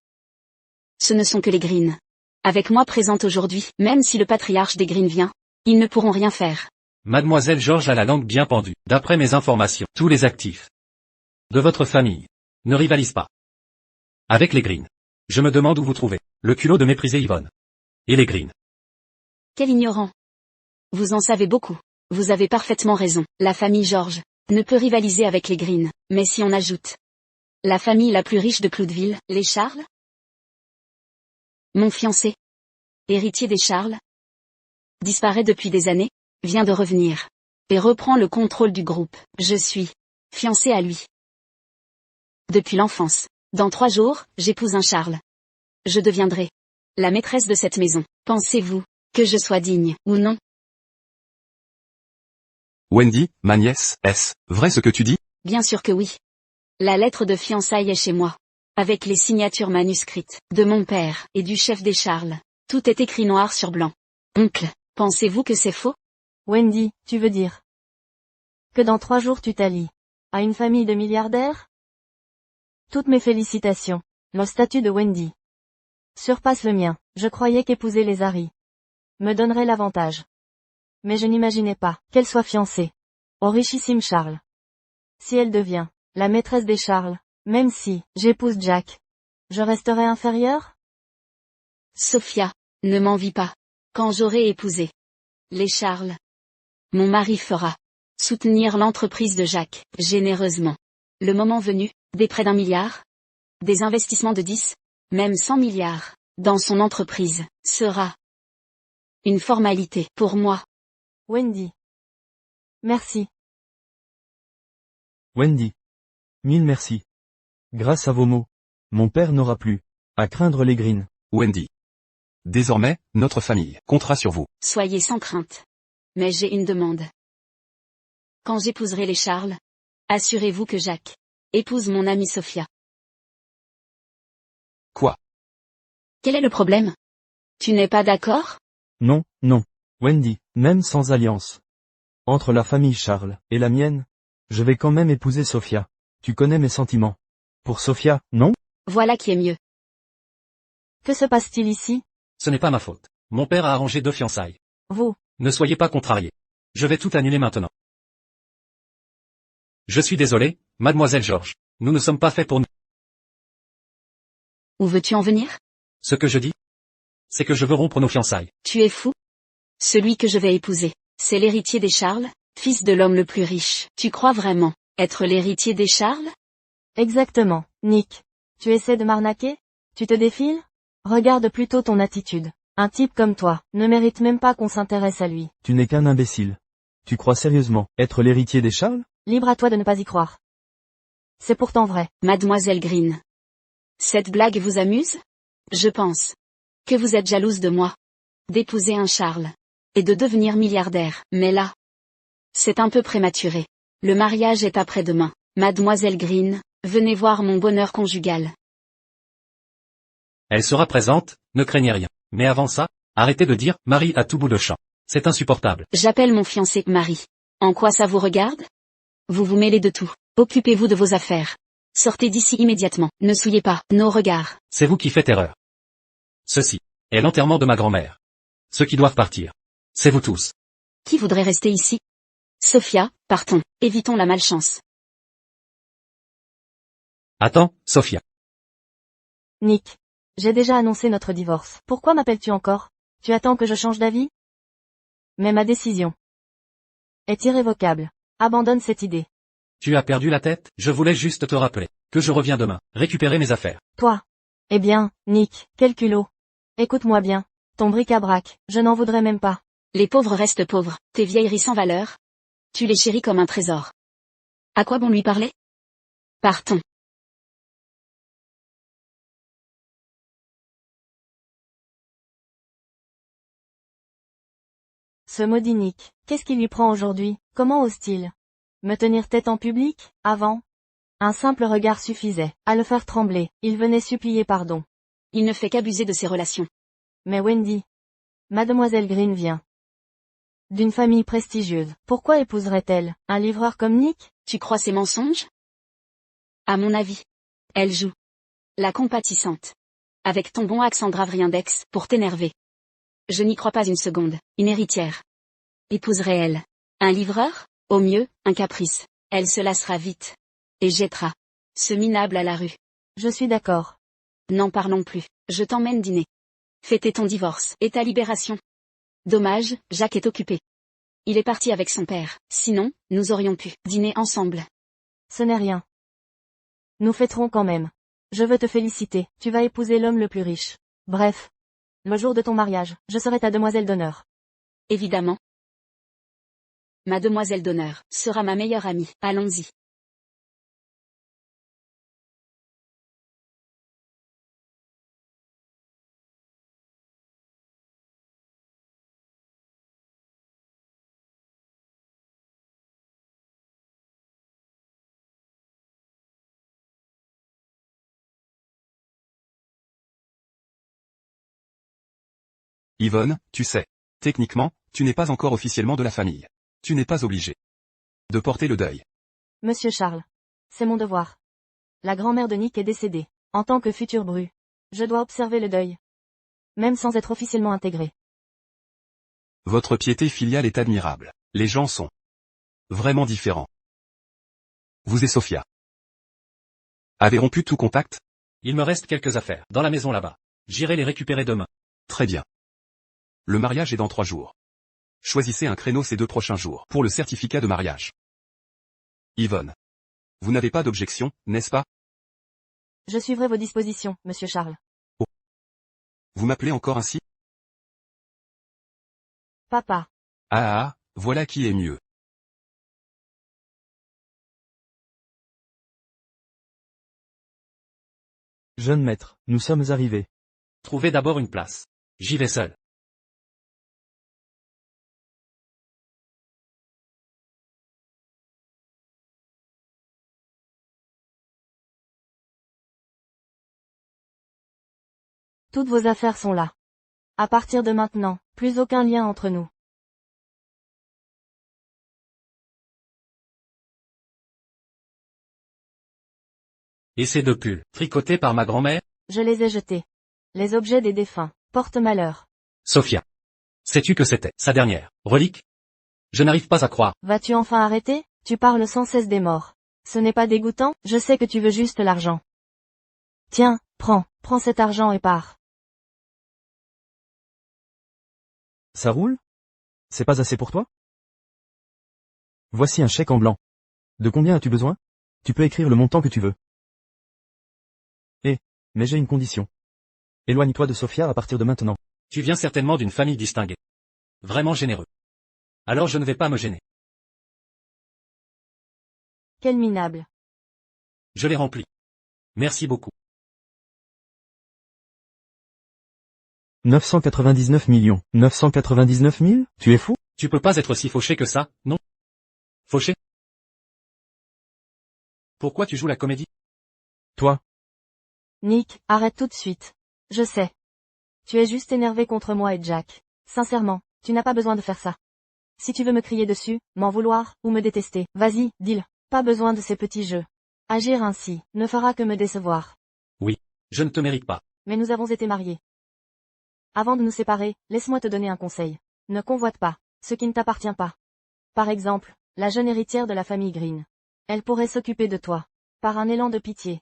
Ce ne sont que les Green. Avec moi présente aujourd'hui, même si le patriarche des Green vient, ils ne pourront rien faire. Mademoiselle George a la langue bien pendue. D'après mes informations, tous les actifs de votre famille ne rivalisent pas avec les Green. Je me demande où vous trouvez le culot de mépriser Yvonne et les Green. Quel ignorant. Vous en savez beaucoup. Vous avez parfaitement raison. La famille George ne peut rivaliser avec les Green, mais si on ajoute la famille la plus riche de Cloudeville, les Charles? Mon fiancé, héritier des Charles, disparaît depuis des années, vient de revenir, et reprend le contrôle du groupe. Je suis fiancé à lui. Depuis l'enfance. Dans 3 jours, j'épouse un Charles. Je deviendrai la maîtresse de cette maison. Pensez-vous que je sois digne, ou non? Wendy, ma nièce, est-ce vrai ce que tu dis? Bien sûr que oui. La lettre de fiançailles est chez moi. Avec les signatures manuscrites de mon père et du chef des Charles. Tout est écrit noir sur blanc. Oncle, pensez-vous que c'est faux? Wendy, tu veux dire que dans 3 jours tu t'allies à une famille de milliardaires? Toutes mes félicitations. Le statut de Wendy surpasse le mien. Je croyais qu'épouser les Harry me donnerait l'avantage. Mais je n'imaginais pas qu'elle soit fiancée au richissime Charles. Si elle devient la maîtresse des Charles, même si j'épouse Jack, je resterai inférieure? Sophia, Ne m'envie pas. Quand j'aurai épousé les Charles, mon mari fera soutenir l'entreprise de Jacques, généreusement. Le moment venu, des prêts d'1 milliard, des investissements de 10, même 100 milliards, dans son entreprise, sera une formalité pour moi. Wendy. Merci. Wendy. Mille merci. Grâce à vos mots, mon père n'aura plus à craindre les Green. Wendy. Désormais, notre famille comptera sur vous. Soyez sans crainte. Mais j'ai une demande. Quand j'épouserai les Charles, assurez-vous que Jacques épouse mon amie Sophia. Quoi? Quel est le problème? Tu n'es pas d'accord? Non, non. Wendy, même sans alliance. Entre la famille Charles et la mienne, je vais quand même épouser Sophia. Tu connais mes sentiments. Pour Sophia, non? Voilà qui est mieux. Que se passe-t-il ici? Ce n'est pas ma faute. Mon père a arrangé 2 fiançailles. Vous. Ne soyez pas contrariés. Je vais tout annuler maintenant. Je suis désolé, mademoiselle George. Nous ne sommes pas faits pour nous. Où veux-tu en venir? Ce que je dis, c'est que je veux rompre nos fiançailles. Tu es fou? Celui que je vais épouser, c'est l'héritier des Charles, fils de l'homme le plus riche. Tu crois vraiment être l'héritier des Charles? Exactement, Nick. Tu essaies de m'arnaquer? Tu te défiles? Regarde plutôt ton attitude. Un type comme toi ne mérite même pas qu'on s'intéresse à lui. Tu n'es qu'un imbécile. Tu crois sérieusement être l'héritier des Charles? Libre à toi de ne pas y croire. C'est pourtant vrai. Mademoiselle Green. Cette blague vous amuse? Je pense que vous êtes jalouse de moi. D'épouser un Charles. Et de devenir milliardaire. Mais là, c'est un peu prématuré. Le mariage est après-demain. Mademoiselle Green, venez voir mon bonheur conjugal. Elle sera présente, ne craignez rien. Mais avant ça, arrêtez de dire Marie à tout bout de champ. C'est insupportable. J'appelle mon fiancé Marie. En quoi ça vous regarde? Vous vous mêlez de tout. Occupez-vous de vos affaires. Sortez d'ici immédiatement. Ne souillez pas nos regards. C'est vous qui faites erreur. Ceci est l'enterrement de ma grand-mère. Ceux qui doivent partir, c'est vous tous. Qui voudrait rester ici? Sophia, partons. Évitons la malchance. Attends, Sophia. Nick. J'ai déjà annoncé notre divorce. Pourquoi m'appelles-tu encore? Tu attends que je change d'avis? Mais ma décision est irrévocable. Abandonne cette idée. Tu as perdu la tête? Je voulais juste te rappeler que je reviens demain, récupérer mes affaires. Toi. Eh bien, Nick, quel culot. Écoute-moi bien. Ton bric-à-brac, je n'en voudrais même pas. Les pauvres restent pauvres. Tes vieilleries sans valeur, tu les chéris comme un trésor. À quoi bon lui parler? Partons. Ce maudit Nick, qu'est-ce qui lui prend aujourd'hui? Comment ose-t-il me tenir tête en public? Avant, un simple regard suffisait à le faire trembler. Il venait supplier pardon. Il ne fait qu'abuser de ses relations. Mais Wendy, Mademoiselle Green vient d'une famille prestigieuse. Pourquoi épouserait-elle un livreur comme Nick? Tu crois ces mensonges? À mon avis, elle joue la compatissante. Avec ton bon accent gravrien-dex, pour t'énerver. Je n'y crois pas une seconde. Une héritière. Épouserait-elle un livreur? Au mieux, un caprice. Elle se lassera vite. Et jettera ce minable à la rue. Je suis d'accord. N'en parlons plus. Je t'emmène dîner. Fêter ton divorce et ta libération. Dommage, Jacques est occupé. Il est parti avec son père. Sinon, nous aurions pu dîner ensemble. Ce n'est rien. Nous fêterons quand même. Je veux te féliciter. Tu vas épouser l'homme le plus riche. Bref. Le jour de ton mariage, je serai ta demoiselle d'honneur. Évidemment. Ma demoiselle d'honneur sera ma meilleure amie. Allons-y. Yvonne, tu sais. Techniquement, tu n'es pas encore officiellement de la famille. Tu n'es pas obligé de porter le deuil. Monsieur Charles. C'est mon devoir. La grand-mère de Nick est décédée. En tant que future bru, je dois observer le deuil. Même sans être officiellement intégré. Votre piété filiale est admirable. Les gens sont vraiment différents. Vous et Sophia avez rompu tout contact? Il me reste quelques affaires dans la maison là-bas. J'irai les récupérer demain. Très bien. Le mariage est dans 3 jours. Choisissez un créneau ces 2 prochains jours pour le certificat de mariage. Yvonne. Vous n'avez pas d'objection, n'est-ce pas? Je suivrai vos dispositions, monsieur Charles. Vous m'appelez encore ainsi? Papa. Ah, voilà qui est mieux. Jeune maître, nous sommes arrivés. Trouvez d'abord une place. J'y vais seul. Toutes vos affaires sont là. À partir de maintenant, plus aucun lien entre nous. Et ces 2 pulls, tricotés par ma grand-mère? Je les ai jetés. Les objets des défunts, portent malheur. Sophia. Sais-tu que c'était sa dernière relique? Je n'arrive pas à croire. Vas-tu enfin arrêter? Tu parles sans cesse des morts. Ce n'est pas dégoûtant? Je sais que tu veux juste l'argent. Tiens, prends cet argent et pars. Ça roule? C'est pas assez pour toi? Voici un chèque en blanc. De combien as-tu besoin? Tu peux écrire le montant que tu veux. Mais j'ai une condition. Éloigne-toi de Sophia à partir de maintenant. Tu viens certainement d'une famille distinguée. Vraiment généreux. Alors je ne vais pas me gêner. Quel minable. Je l'ai rempli. Merci beaucoup. 999 millions. 999 000? Tu es fou? Tu peux pas être si fauché que ça, non? Fauché? Pourquoi tu joues la comédie? Toi? Nick, arrête tout de suite. Je sais. Tu es juste énervé contre moi et Jack. Sincèrement, tu n'as pas besoin de faire ça. Si tu veux me crier dessus, m'en vouloir, ou me détester, vas-y, dis-le. Pas besoin de ces petits jeux. Agir ainsi, ne fera que me décevoir. Oui, je ne te mérite pas. Mais nous avons été mariés. Avant de nous séparer, laisse-moi te donner un conseil. Ne convoite pas ce qui ne t'appartient pas. Par exemple, la jeune héritière de la famille Green. Elle pourrait s'occuper de toi. Par un élan de pitié.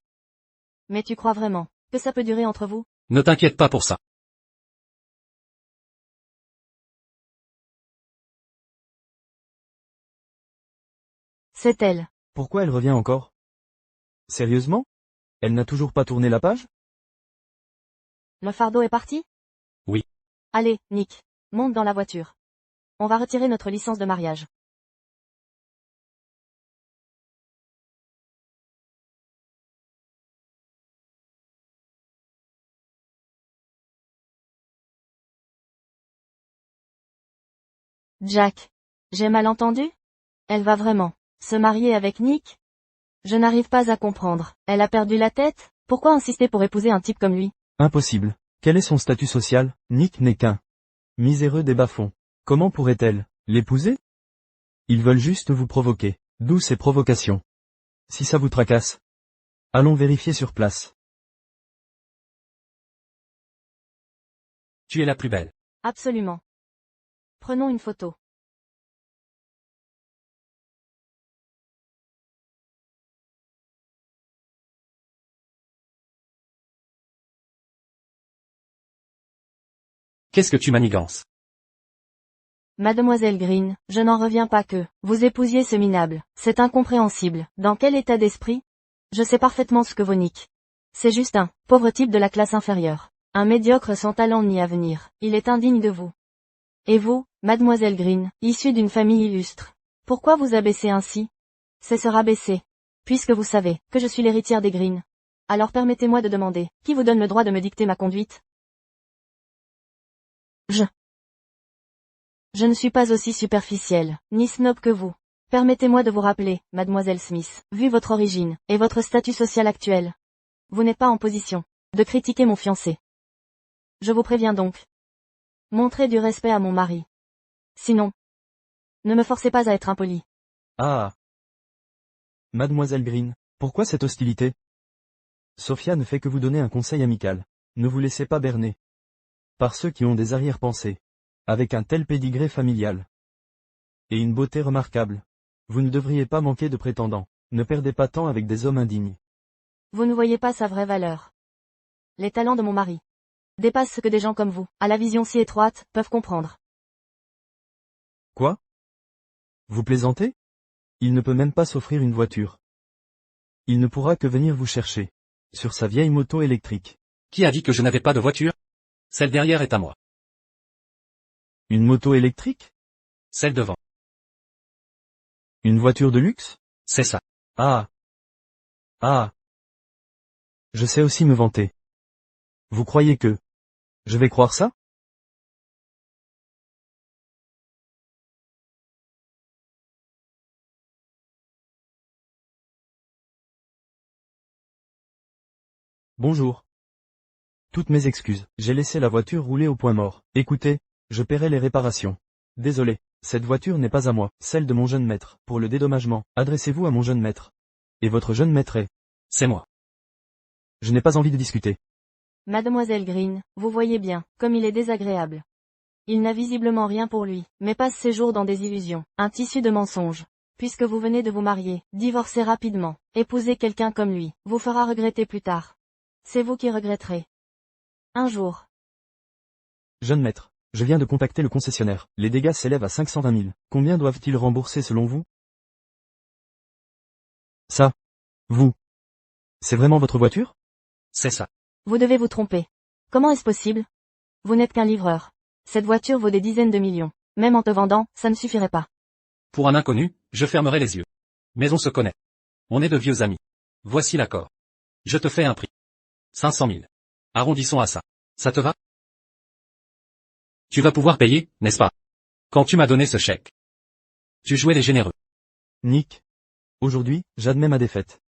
Mais tu crois vraiment que ça peut durer entre vous? Ne t'inquiète pas pour ça. C'est elle. Pourquoi elle revient encore? Sérieusement? Elle n'a toujours pas tourné la page? Le fardeau est parti? Oui. Allez, Nick, monte dans la voiture. On va retirer notre licence de mariage. Jack. J'ai mal entendu? Elle va vraiment se marier avec Nick? Je n'arrive pas à comprendre. Elle a perdu la tête? Pourquoi insister pour épouser un type comme lui? Impossible. Quel est son statut social? Nick n'est qu'un miséreux des bas-fonds. Comment pourrait-elle l'épouser? Ils veulent juste vous provoquer. D'où ces provocations? Si ça vous tracasse, allons vérifier sur place. Tu es la plus belle. Absolument. Prenons une photo. Qu'est-ce que tu manigances? Mademoiselle Green, je n'en reviens pas que vous épousiez ce minable. C'est incompréhensible. Dans quel état d'esprit? Je sais parfaitement ce que vaut Nick. C'est juste un pauvre type de la classe inférieure. Un médiocre sans talent ni avenir. Il est indigne de vous. Et vous, Mademoiselle Green, issue d'une famille illustre. Pourquoi vous abaisser ainsi? C'est se rabaisser. Puisque vous savez que je suis l'héritière des Green. Alors permettez-moi de demander, qui vous donne le droit de me dicter ma conduite? Je ne suis pas aussi superficielle, ni snob que vous. Permettez-moi de vous rappeler, Mademoiselle Smith, vu votre origine, et votre statut social actuel. Vous n'êtes pas en position de critiquer mon fiancé. Je vous préviens donc. Montrez du respect à mon mari. Sinon, ne me forcez pas à être impoli. Ah. Mademoiselle Green, pourquoi cette hostilité? Sophia ne fait que vous donner un conseil amical. Ne vous laissez pas berner par ceux qui ont des arrière-pensées. Avec un tel pédigré familial. Et une beauté remarquable. Vous ne devriez pas manquer de prétendants. Ne perdez pas temps avec des hommes indignes. Vous ne voyez pas sa vraie valeur. Les talents de mon mari. dépasse ce que des gens comme vous, à la vision si étroite, peuvent comprendre. Quoi? Vous plaisantez? Il ne peut même pas s'offrir une voiture. Il ne pourra que venir vous chercher. Sur sa vieille moto électrique. Qui a dit que je n'avais pas de voiture? Celle derrière est à moi. Une moto électrique? Celle devant. Une voiture de luxe? C'est ça. Ah. Ah. Je sais aussi me vanter. Vous croyez que je vais croire ça? Bonjour. Toutes mes excuses, j'ai laissé la voiture rouler au point mort. Écoutez, je paierai les réparations. Désolé, cette voiture n'est pas à moi, celle de mon jeune maître. Pour le dédommagement, adressez-vous à mon jeune maître. Et votre jeune maître est... C'est moi. Je n'ai pas envie de discuter. Mademoiselle Green, vous voyez bien, comme il est désagréable. Il n'a visiblement rien pour lui, mais passe ses jours dans des illusions, un tissu de mensonges. Puisque vous venez de vous marier, divorcer rapidement, épouser quelqu'un comme lui, vous fera regretter plus tard. C'est vous qui regretterez. Un jour. Jeune maître, je viens de contacter le concessionnaire. Les dégâts s'élèvent à 520 000. Combien doivent-ils rembourser selon vous? Ça. Vous. C'est vraiment votre voiture? C'est ça. Vous devez vous tromper. Comment est-ce possible? Vous n'êtes qu'un livreur. Cette voiture vaut des dizaines de millions. Même en te vendant, ça ne suffirait pas. Pour un inconnu, je fermerai les yeux. Mais on se connaît. On est de vieux amis. Voici l'accord. Je te fais un prix. 500 000. Arrondissons à ça. Ça te va? Tu vas pouvoir payer, n'est-ce pas? Quand tu m'as donné ce chèque. Tu jouais les généreux. Nick. Aujourd'hui, j'admets ma défaite.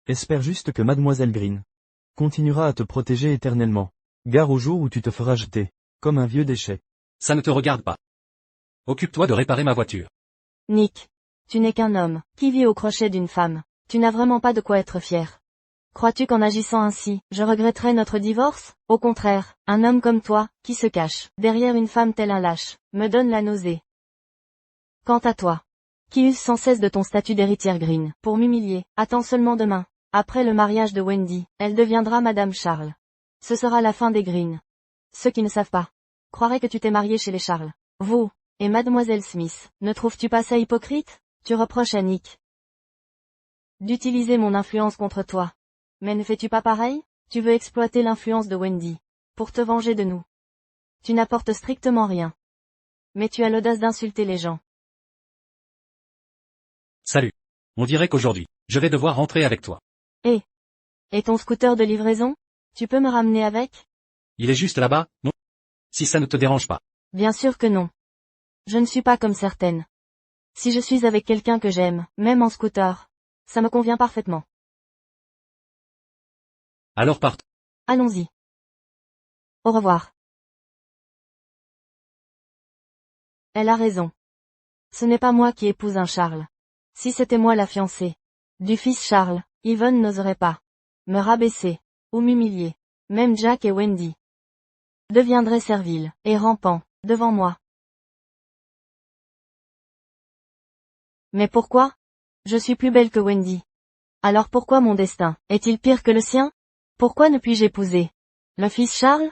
Espère juste que Mademoiselle Green continuera à te protéger éternellement. Gare au jour où tu te feras jeter, comme un vieux déchet. Ça ne te regarde pas. Occupe-toi de réparer ma voiture. Nick. Tu n'es qu'un homme, qui vit au crochet d'une femme. Tu n'as vraiment pas de quoi être fier. Crois-tu qu'en agissant ainsi, je regretterais notre divorce? Au contraire, un homme comme toi, qui se cache, derrière une femme telle un lâche, me donne la nausée. Quant à toi, qui use sans cesse de ton statut d'héritière Green, pour m'humilier, attends seulement demain. Après le mariage de Wendy, elle deviendra Madame Charles. Ce sera la fin des Green. Ceux qui ne savent pas, croiraient que tu t'es marié chez les Charles. Vous, et Mademoiselle Smith, ne trouves-tu pas ça hypocrite? Tu reproches à Nick d'utiliser mon influence contre toi. Mais ne fais-tu pas pareil? Tu veux exploiter l'influence de Wendy pour te venger de nous. Tu n'apportes strictement rien. Mais tu as l'audace d'insulter les gens. Salut. On dirait qu'aujourd'hui, je vais devoir rentrer avec toi. Et ton scooter de livraison? Tu peux me ramener avec? Il est juste là-bas, non? Si ça ne te dérange pas. Bien sûr que non. Je ne suis pas comme certaines. Si je suis avec quelqu'un que j'aime, même en scooter, ça me convient parfaitement. Alors partons. Allons-y. Au revoir. Elle a raison. Ce n'est pas moi qui épouse un Charles. Si c'était moi la fiancée du fils Charles, Yvonne n'oserait pas me rabaisser ou m'humilier. Même Jack et Wendy deviendraient serviles et rampants devant moi. Mais pourquoi? Je suis plus belle que Wendy. Alors pourquoi mon destin est-il pire que le sien? Pourquoi ne puis-je épouser le fils Charles?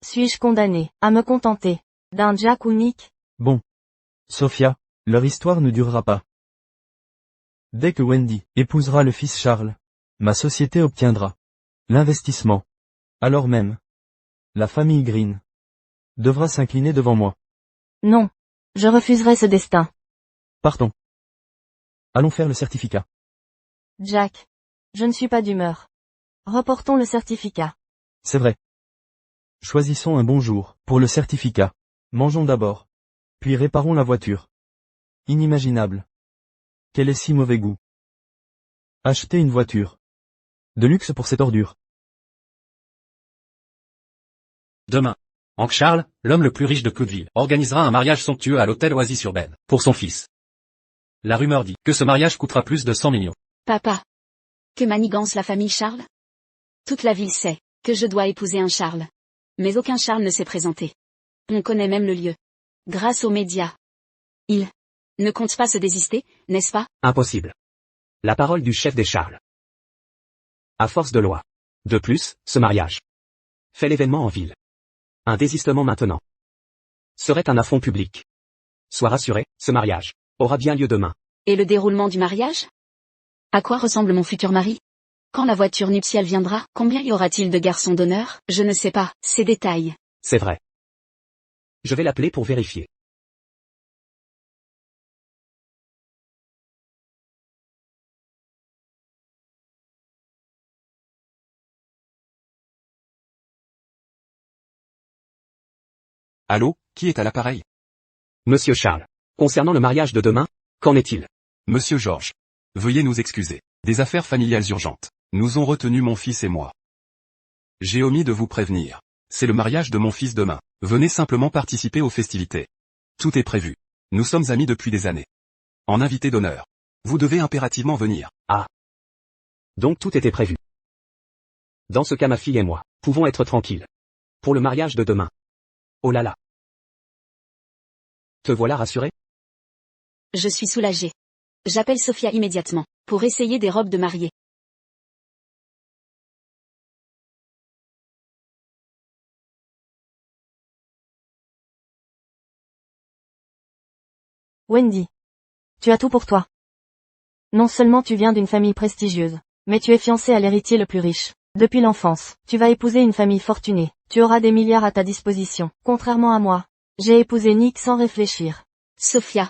Suis-je condamné à me contenter d'un Jack ou Nick? Bon. Sophia, leur histoire ne durera pas. Dès que Wendy épousera le fils Charles, ma société obtiendra l'investissement. Alors même, la famille Green devra s'incliner devant moi. Non. Je refuserai ce destin. Partons. Allons faire le certificat. Jack. Je ne suis pas d'humeur. Reportons le certificat. C'est vrai. Choisissons un bon jour pour le certificat. Mangeons d'abord. Puis réparons la voiture. Inimaginable. Quel est si mauvais goût. Acheter une voiture de luxe pour cette ordure. Demain. Hank Charles, l'homme le plus riche de Cloudeville, organisera un mariage somptueux à l'hôtel Oasis-sur-Ben, pour son fils. La rumeur dit que ce mariage coûtera plus de 100 millions. Papa. Que manigance la famille Charles? Toute la ville sait que je dois épouser un Charles. Mais aucun Charles ne s'est présenté. On connaît même le lieu. Grâce aux médias. Il ne compte pas se désister, n'est-ce pas? Impossible. La parole du chef des Charles. À force de loi. De plus, ce mariage fait l'événement en ville. Un désistement maintenant serait un affront public. Sois rassuré, ce mariage aura bien lieu demain. Et le déroulement du mariage? À quoi ressemble mon futur mari? Quand la voiture nuptiale viendra, combien y aura-t-il de garçons d'honneur? Je ne sais pas, ces détails. C'est vrai. Je vais l'appeler pour vérifier. Allô, qui est à l'appareil? Monsieur Charles. Concernant le mariage de demain, qu'en est-il? Monsieur Georges. Veuillez nous excuser. Des affaires familiales urgentes nous ont retenu mon fils et moi. J'ai omis de vous prévenir. C'est le mariage de mon fils demain. Venez simplement participer aux festivités. Tout est prévu. Nous sommes amis depuis des années. En invité d'honneur. Vous devez impérativement venir. Ah. Donc tout était prévu. Dans ce cas ma fille et moi, pouvons être tranquilles. Pour le mariage de demain. Oh là là. Te voilà rassuré? Je suis soulagée. J'appelle Sophia immédiatement, pour essayer des robes de mariée. Wendy. Tu as tout pour toi. Non seulement tu viens d'une famille prestigieuse, mais tu es fiancée à l'héritier le plus riche. Depuis l'enfance, tu vas épouser une famille fortunée. Tu auras des milliards à ta disposition. Contrairement à moi, j'ai épousé Nick sans réfléchir. Sophia.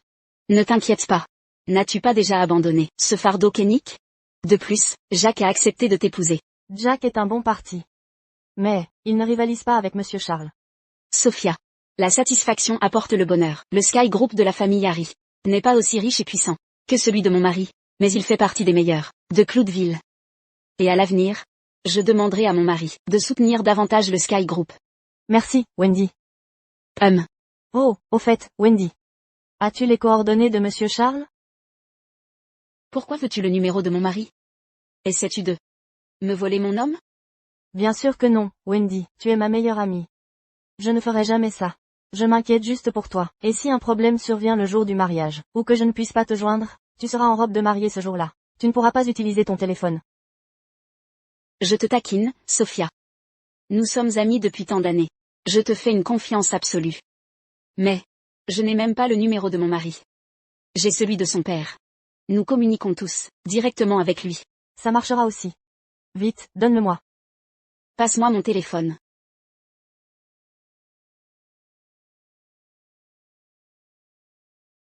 Ne t'inquiète pas. N'as-tu pas déjà abandonné ce fardeau qu'est Nick? De plus, Jacques a accepté de t'épouser. Jack est un bon parti. Mais, il ne rivalise pas avec Monsieur Charles. Sophia. La satisfaction apporte le bonheur. Le Sky Group de la famille Harry n'est pas aussi riche et puissant que celui de mon mari, mais il fait partie des meilleurs de Cloudeville. Et à l'avenir, je demanderai à mon mari de soutenir davantage le Sky Group. Merci, Wendy. Oh, au fait, Wendy. As-tu les coordonnées de Monsieur Charles? Pourquoi veux-tu le numéro de mon mari? Essaies-tu de me voler mon homme? Bien sûr que non, Wendy, tu es ma meilleure amie. Je ne ferai jamais ça. Je m'inquiète juste pour toi. Et si un problème survient le jour du mariage, ou que je ne puisse pas te joindre, tu seras en robe de mariée ce jour-là. Tu ne pourras pas utiliser ton téléphone. Je te taquine, Sophia. Nous sommes amis depuis tant d'années. Je te fais une confiance absolue. Mais, je n'ai même pas le numéro de mon mari. J'ai celui de son père. Nous communiquons tous, directement avec lui. Ça marchera aussi. Vite, donne-le-moi. Passe-moi mon téléphone.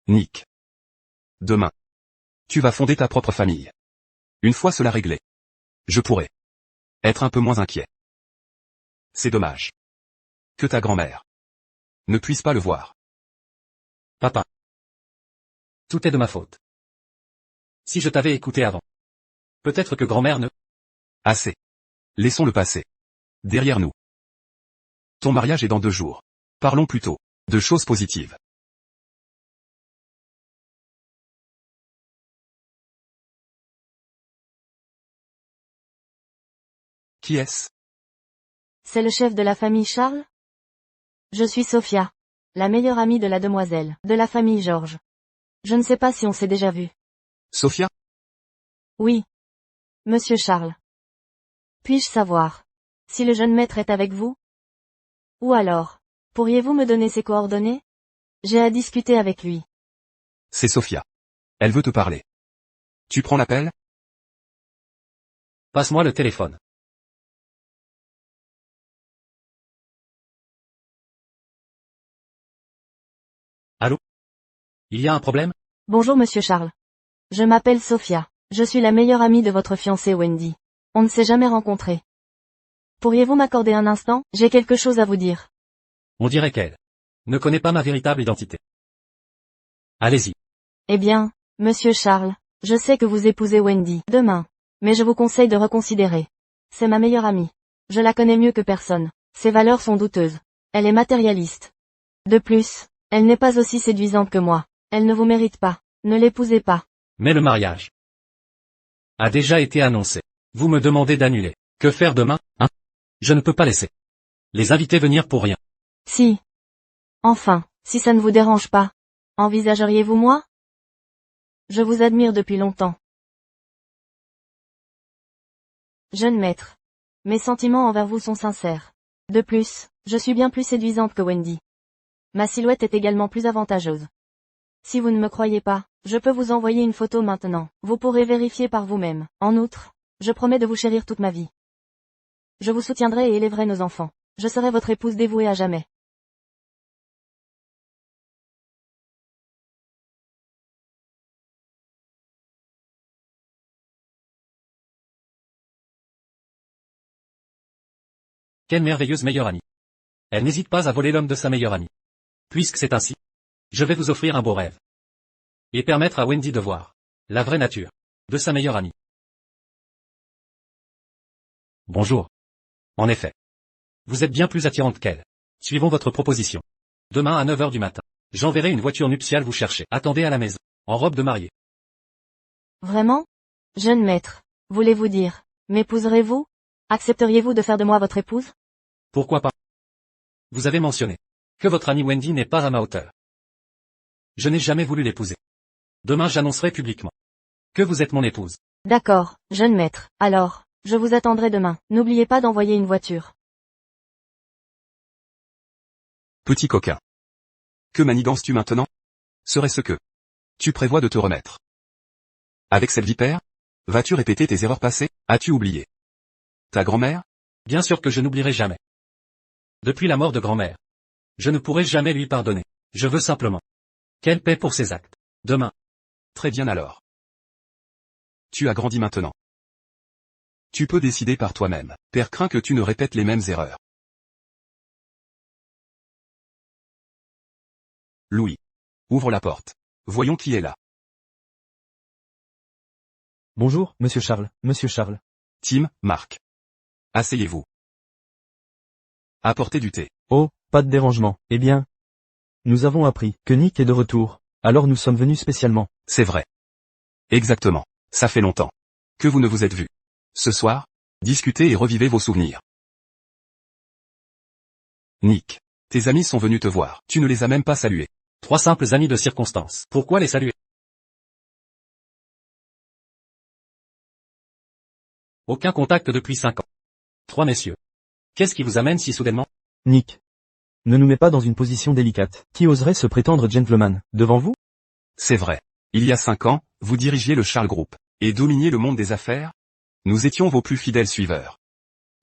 Nick. Demain. Tu vas fonder ta propre famille. Une fois cela réglé. Je pourrai être un peu moins inquiet. C'est dommage que ta grand-mère ne puisse pas le voir. Papa. Tout est de ma faute. Si je t'avais écouté avant. Peut-être que grand-mère ne... Assez. Laissons le passer derrière nous. Ton mariage est dans 2 jours. Parlons plutôt de choses positives. Qui est-ce? C'est le chef de la famille Charles? Je suis Sophia, la meilleure amie de la demoiselle, de la famille Georges. Je ne sais pas si on s'est déjà vu. Sophia? Oui. Monsieur Charles. Puis-je savoir si le jeune maître est avec vous? Ou alors, pourriez-vous me donner ses coordonnées? J'ai à discuter avec lui. C'est Sophia. Elle veut te parler. Tu prends l'appel? Passe-moi le téléphone. Allô? Il y a un problème? Bonjour Monsieur Charles. Je m'appelle Sophia. Je suis la meilleure amie de votre fiancée Wendy. On ne s'est jamais rencontrés. Pourriez-vous m'accorder un instant? J'ai quelque chose à vous dire. On dirait qu'elle ne connaît pas ma véritable identité. Allez-y. Eh bien, Monsieur Charles, je sais que vous épousez Wendy demain. Mais je vous conseille de reconsidérer. C'est ma meilleure amie. Je la connais mieux que personne. Ses valeurs sont douteuses. Elle est matérialiste. De plus, elle n'est pas aussi séduisante que moi. Elle ne vous mérite pas. Ne l'épousez pas. Mais le mariage a déjà été annoncé. Vous me demandez d'annuler. Que faire demain, hein? Je ne peux pas laisser les invités venir pour rien. Si. Enfin, si ça ne vous dérange pas. Envisageriez-vous moi? Je vous admire depuis longtemps. Jeune maître. Mes sentiments envers vous sont sincères. De plus, Je suis bien plus séduisante que Wendy. Ma silhouette est également plus avantageuse. Si vous ne me croyez pas, je peux vous envoyer une photo maintenant. Vous pourrez vérifier par vous-même. En outre, je promets de vous chérir toute ma vie. Je vous soutiendrai et élèverai nos enfants. Je serai votre épouse dévouée à jamais. Quelle merveilleuse meilleure amie. Elle n'hésite pas à voler l'homme de sa meilleure amie. Puisque c'est ainsi, je vais vous offrir un beau rêve. Et permettre à Wendy de voir la vraie nature de sa meilleure amie. Bonjour. En effet. Vous êtes bien plus attirante qu'elle. Suivons votre proposition. Demain à 9 heures du matin, j'enverrai une voiture nuptiale vous chercher. Attendez à la maison, en robe de mariée. Vraiment? Jeune maître, voulez-vous dire, m'épouserez-vous? Accepteriez-vous de faire de moi votre épouse? Pourquoi pas? Vous avez mentionné que votre amie Wendy n'est pas à ma hauteur. Je n'ai jamais voulu l'épouser. Demain j'annoncerai publiquement que vous êtes mon épouse. D'accord, jeune maître. Alors, je vous attendrai demain. N'oubliez pas d'envoyer une voiture. Petit coquin. Que manigances-tu maintenant? Serait-ce que tu prévois de te remettre avec cette vipère? Vas-tu répéter tes erreurs passées? As-tu oublié ta grand-mère? Bien sûr que je n'oublierai jamais. Depuis la mort de grand-mère, je ne pourrai jamais lui pardonner. Je veux simplement qu'elle paie pour ses actes. Demain. Très bien alors. Tu as grandi maintenant. Tu peux décider par toi-même. Père craint que tu ne répètes les mêmes erreurs. Louis. Ouvre la porte. Voyons qui est là. Bonjour, Monsieur Charles, Monsieur Charles. Tim, Marc. Asseyez-vous. Apportez du thé. Oh, pas de dérangement. Eh bien, nous avons appris que Nick est de retour. Alors nous sommes venus spécialement. C'est vrai. Exactement. Ça fait longtemps que vous ne vous êtes vus. Ce soir, discutez et revivez vos souvenirs. Nick. Tes amis sont venus te voir. Tu ne les as même pas salués. 3 simples amis de circonstance. Pourquoi les saluer? Aucun contact depuis 5 ans. 3 messieurs. Qu'est-ce qui vous amène si soudainement? Nick. Ne nous mets pas dans une position délicate. Qui oserait se prétendre gentleman, devant vous? C'est vrai. Il y a 5 ans, vous dirigiez le Charles Group, et dominiez le monde des affaires? Nous étions vos plus fidèles suiveurs.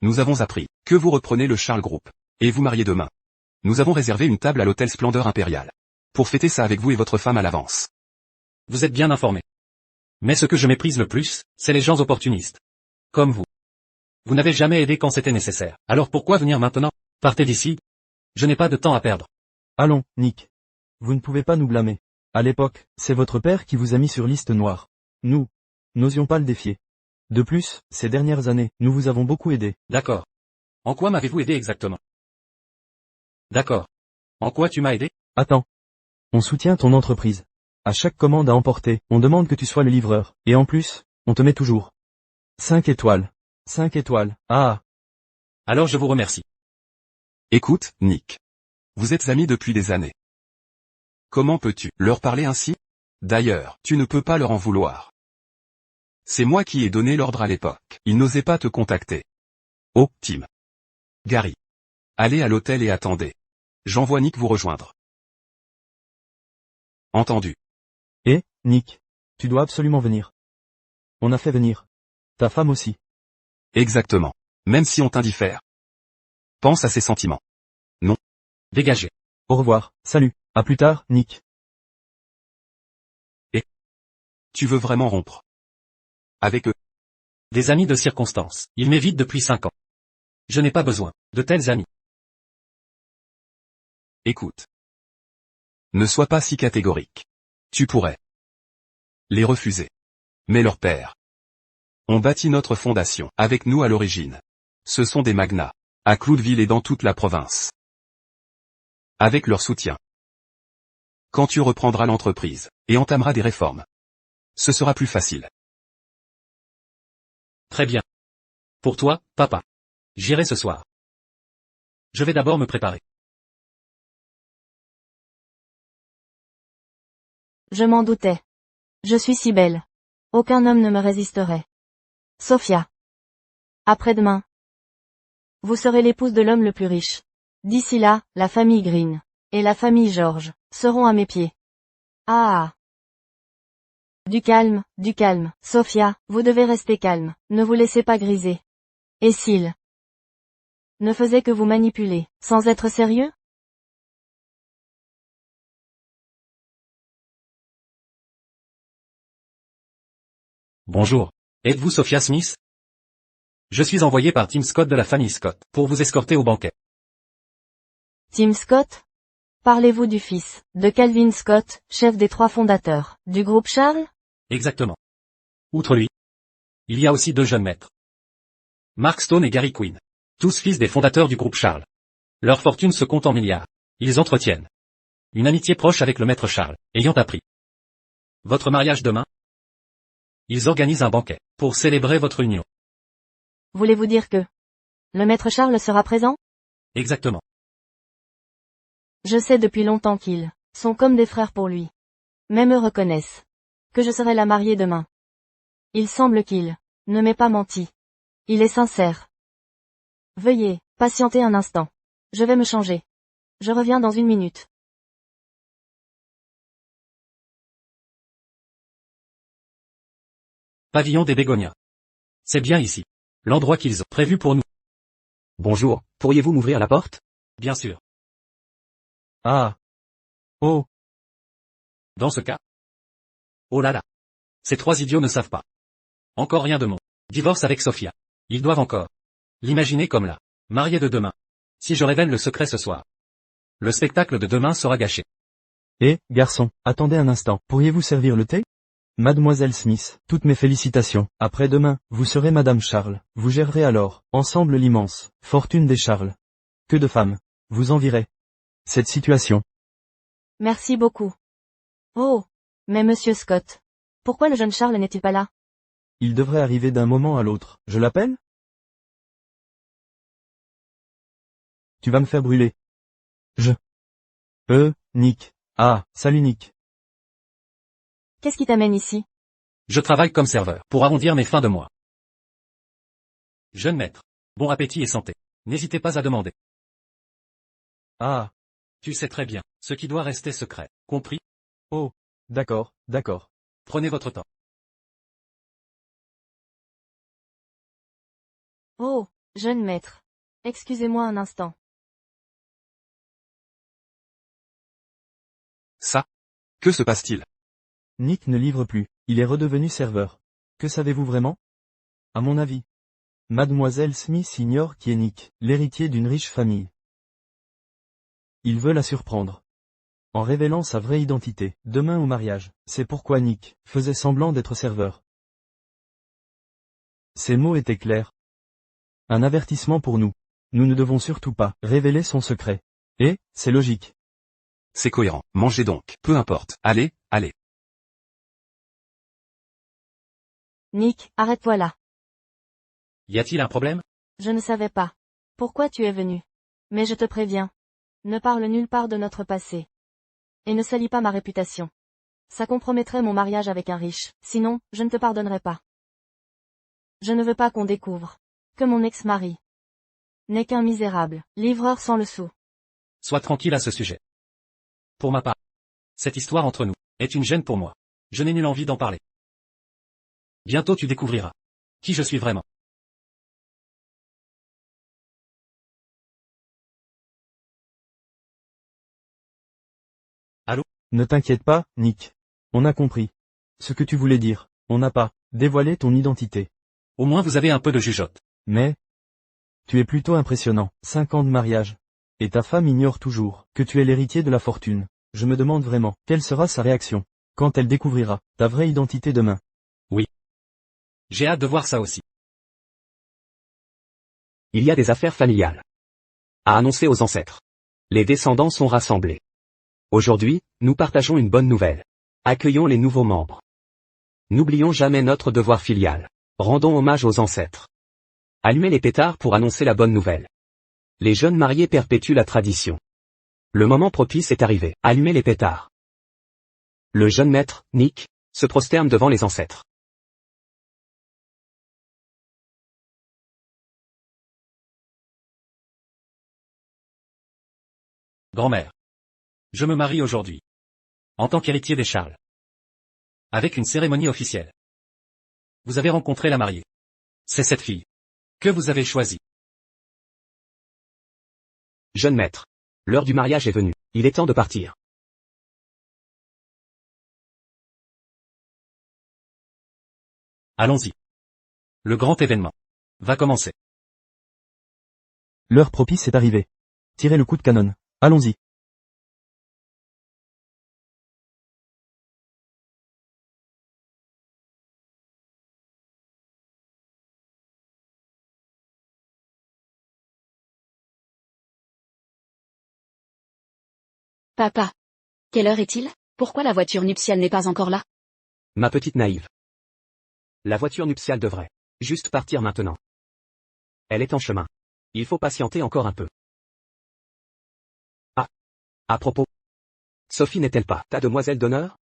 Nous avons appris que vous reprenez le Charles Group, et vous mariez demain. Nous avons réservé une table à l'hôtel Splendeur Impériale. Pour fêter ça avec vous et votre femme à l'avance. Vous êtes bien informé. Mais ce que je méprise le plus, c'est les gens opportunistes. Comme vous. Vous n'avez jamais aidé quand c'était nécessaire. Alors pourquoi venir maintenant? Partez d'ici. Je n'ai pas de temps à perdre. Allons, Nick. Vous ne pouvez pas nous blâmer. À l'époque, c'est votre père qui vous a mis sur liste noire. Nous n'osions pas le défier. De plus, ces dernières années, nous vous avons beaucoup aidé. D'accord. En quoi m'avez-vous aidé exactement? D'accord. En quoi tu m'as aidé? Attends. On soutient ton entreprise. À chaque commande à emporter, on demande que tu sois le livreur. Et en plus, on te met toujours 5 étoiles. 5 étoiles. Ah. Alors je vous remercie. Écoute, Nick. Vous êtes amis depuis des années. Comment peux-tu leur parler ainsi? D'ailleurs, tu ne peux pas leur en vouloir. C'est moi qui ai donné l'ordre à l'époque. Ils n'osaient pas te contacter. Oh, Tim. Gary. Allez à l'hôtel et attendez. J'envoie Nick vous rejoindre. Entendu. Et, Nick, tu dois absolument venir. On a fait venir ta femme aussi. Exactement. Même si on t'indiffère. Pense à ses sentiments. Non. Dégagez. Au revoir, salut, à plus tard, Nick. Et tu veux vraiment rompre avec eux? Des amis de circonstance. Ils m'évitent depuis 5 ans. Je n'ai pas besoin de tels amis. Écoute. Ne sois pas si catégorique. Tu pourrais les refuser. Mais leur père ont bâti notre fondation avec nous à l'origine. Ce sont des magnats, à Cloudeville et dans toute la province. Avec leur soutien. Quand tu reprendras l'entreprise, et entameras des réformes, ce sera plus facile. Très bien. Pour toi, papa. J'irai ce soir. Je vais d'abord me préparer. Je m'en doutais. Je suis si belle. Aucun homme ne me résisterait. Sophia. Après-demain. Vous serez l'épouse de l'homme le plus riche D'ici là, la famille Green et la famille George seront à mes pieds. Ah. Du calme, Sophia, vous devez rester calme, ne vous laissez pas griser. Et s'il ne faisait que vous manipuler, sans être sérieux? Bonjour. Êtes-vous Sophia Smith? Je suis envoyé par Tim Scott de la famille Scott, pour vous escorter au banquet. Tim Scott? Parlez-vous du fils de Calvin Scott, chef des 3 fondateurs du groupe Charles? Exactement. Outre lui, il y a aussi 2 jeunes maîtres. Mark Stone et Gary Quinn. Tous fils des fondateurs du groupe Charles. Leur fortune se compte en milliards. Ils entretiennent une amitié proche avec le maître Charles, ayant appris votre mariage demain. Ils organisent un banquet pour célébrer votre union. Voulez-vous dire que le maître Charles sera présent? Exactement. Je sais depuis longtemps qu'ils sont comme des frères pour lui. Même eux reconnaissent que je serai la mariée demain. Il semble qu'il ne m'ait pas menti. Il est sincère. Veuillez patienter un instant. Je vais me changer. Je reviens dans 1 minute. Pavillon des Bégonias. C'est bien ici. L'endroit qu'ils ont prévu pour nous. Bonjour, pourriez-vous m'ouvrir la porte? Bien sûr. Ah. Oh. Dans ce cas. Oh là là. Ces 3 idiots ne savent pas. Encore rien de mon divorce avec Sophia. Ils doivent encore l'imaginer comme la mariée de demain. Si je révèle le secret ce soir, le spectacle de demain sera gâché. Garçon, attendez un instant, pourriez-vous servir le thé? Mademoiselle Smith, toutes mes félicitations. Après-demain, vous serez Madame Charles. Vous gérerez alors, ensemble l'immense fortune des Charles. Que de femmes vous envierez cette situation. Merci beaucoup. Oh. Mais monsieur Scott. Pourquoi le jeune Charles n'est-il pas là? Il devrait arriver d'un moment à l'autre. Je l'appelle? Tu vas me faire brûler. Nick. Ah, salut Nick. Qu'est-ce qui t'amène ici? Je travaille comme serveur, pour arrondir mes fins de mois. Jeune maître. Bon appétit et santé. N'hésitez pas à demander. Ah. Tu sais très bien, ce qui doit rester secret. Compris? Oh. D'accord. Prenez votre temps. Oh, jeune maître. Excusez-moi un instant. Ça? Que se passe-t-il? Nick ne livre plus, il est redevenu serveur. Que savez-vous vraiment? À mon avis. Mademoiselle Smith ignore qui est Nick, l'héritier d'une riche famille. Il veut la surprendre. En révélant sa vraie identité, demain au mariage. C'est pourquoi Nick faisait semblant d'être serveur. Ces mots étaient clairs. Un avertissement pour nous. Nous ne devons surtout pas révéler son secret. Et, c'est logique. C'est cohérent. Mangez donc. Peu importe. Allez. Nick, arrête-toi là. Y a-t-il un problème? Je ne savais pas. Pourquoi tu es venu? Mais je te préviens. Ne parle nulle part de notre passé. Et ne salis pas ma réputation. Ça compromettrait mon mariage avec un riche, sinon, je ne te pardonnerai pas. Je ne veux pas qu'on découvre que mon ex-mari n'est qu'un misérable livreur sans le sou. Sois tranquille à ce sujet. Pour ma part, cette histoire entre nous est une gêne pour moi. Je n'ai nulle envie d'en parler. Bientôt tu découvriras qui je suis vraiment. Allô? Ne t'inquiète pas, Nick. On a compris. Ce que tu voulais dire, on n'a pas dévoilé ton identité. Au moins vous avez un peu de jugeote. Mais, tu es plutôt impressionnant. 5 ans de mariage. Et ta femme ignore toujours que tu es l'héritier de la fortune. Je me demande vraiment, quelle sera sa réaction quand elle découvrira ta vraie identité demain. Oui. J'ai hâte de voir ça aussi. Il y a des affaires familiales à annoncer aux ancêtres. Les descendants sont rassemblés. Aujourd'hui, nous partageons une bonne nouvelle. Accueillons les nouveaux membres. N'oublions jamais notre devoir filial. Rendons hommage aux ancêtres. Allumez les pétards pour annoncer la bonne nouvelle. Les jeunes mariés perpétuent la tradition. Le moment propice est arrivé. Allumez les pétards. Le jeune maître, Nick, se prosterne devant les ancêtres. Grand-mère. Je me marie aujourd'hui. En tant qu'héritier des Charles. Avec une cérémonie officielle. Vous avez rencontré la mariée. C'est cette fille. Que vous avez choisie. Jeune maître. L'heure du mariage est venue. Il est temps de partir. Allons-y. Le grand événement va commencer. L'heure propice est arrivée. Tirez le coup de canon. Allons-y. Papa. Quelle heure est-il? Pourquoi la voiture nuptiale n'est pas encore là? Ma petite naïve. La voiture nuptiale devrait juste partir maintenant. Elle est en chemin. Il faut patienter encore un peu. Ah. À propos. Sophie n'est-elle pas ta demoiselle d'honneur?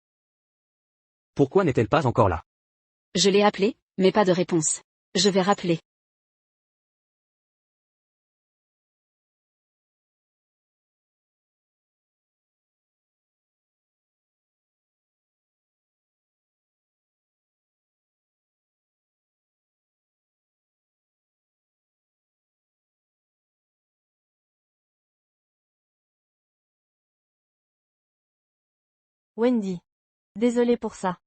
Pourquoi n'est-elle pas encore là? Je l'ai appelée, mais pas de réponse. Je vais rappeler. Wendy. Désolée pour ça.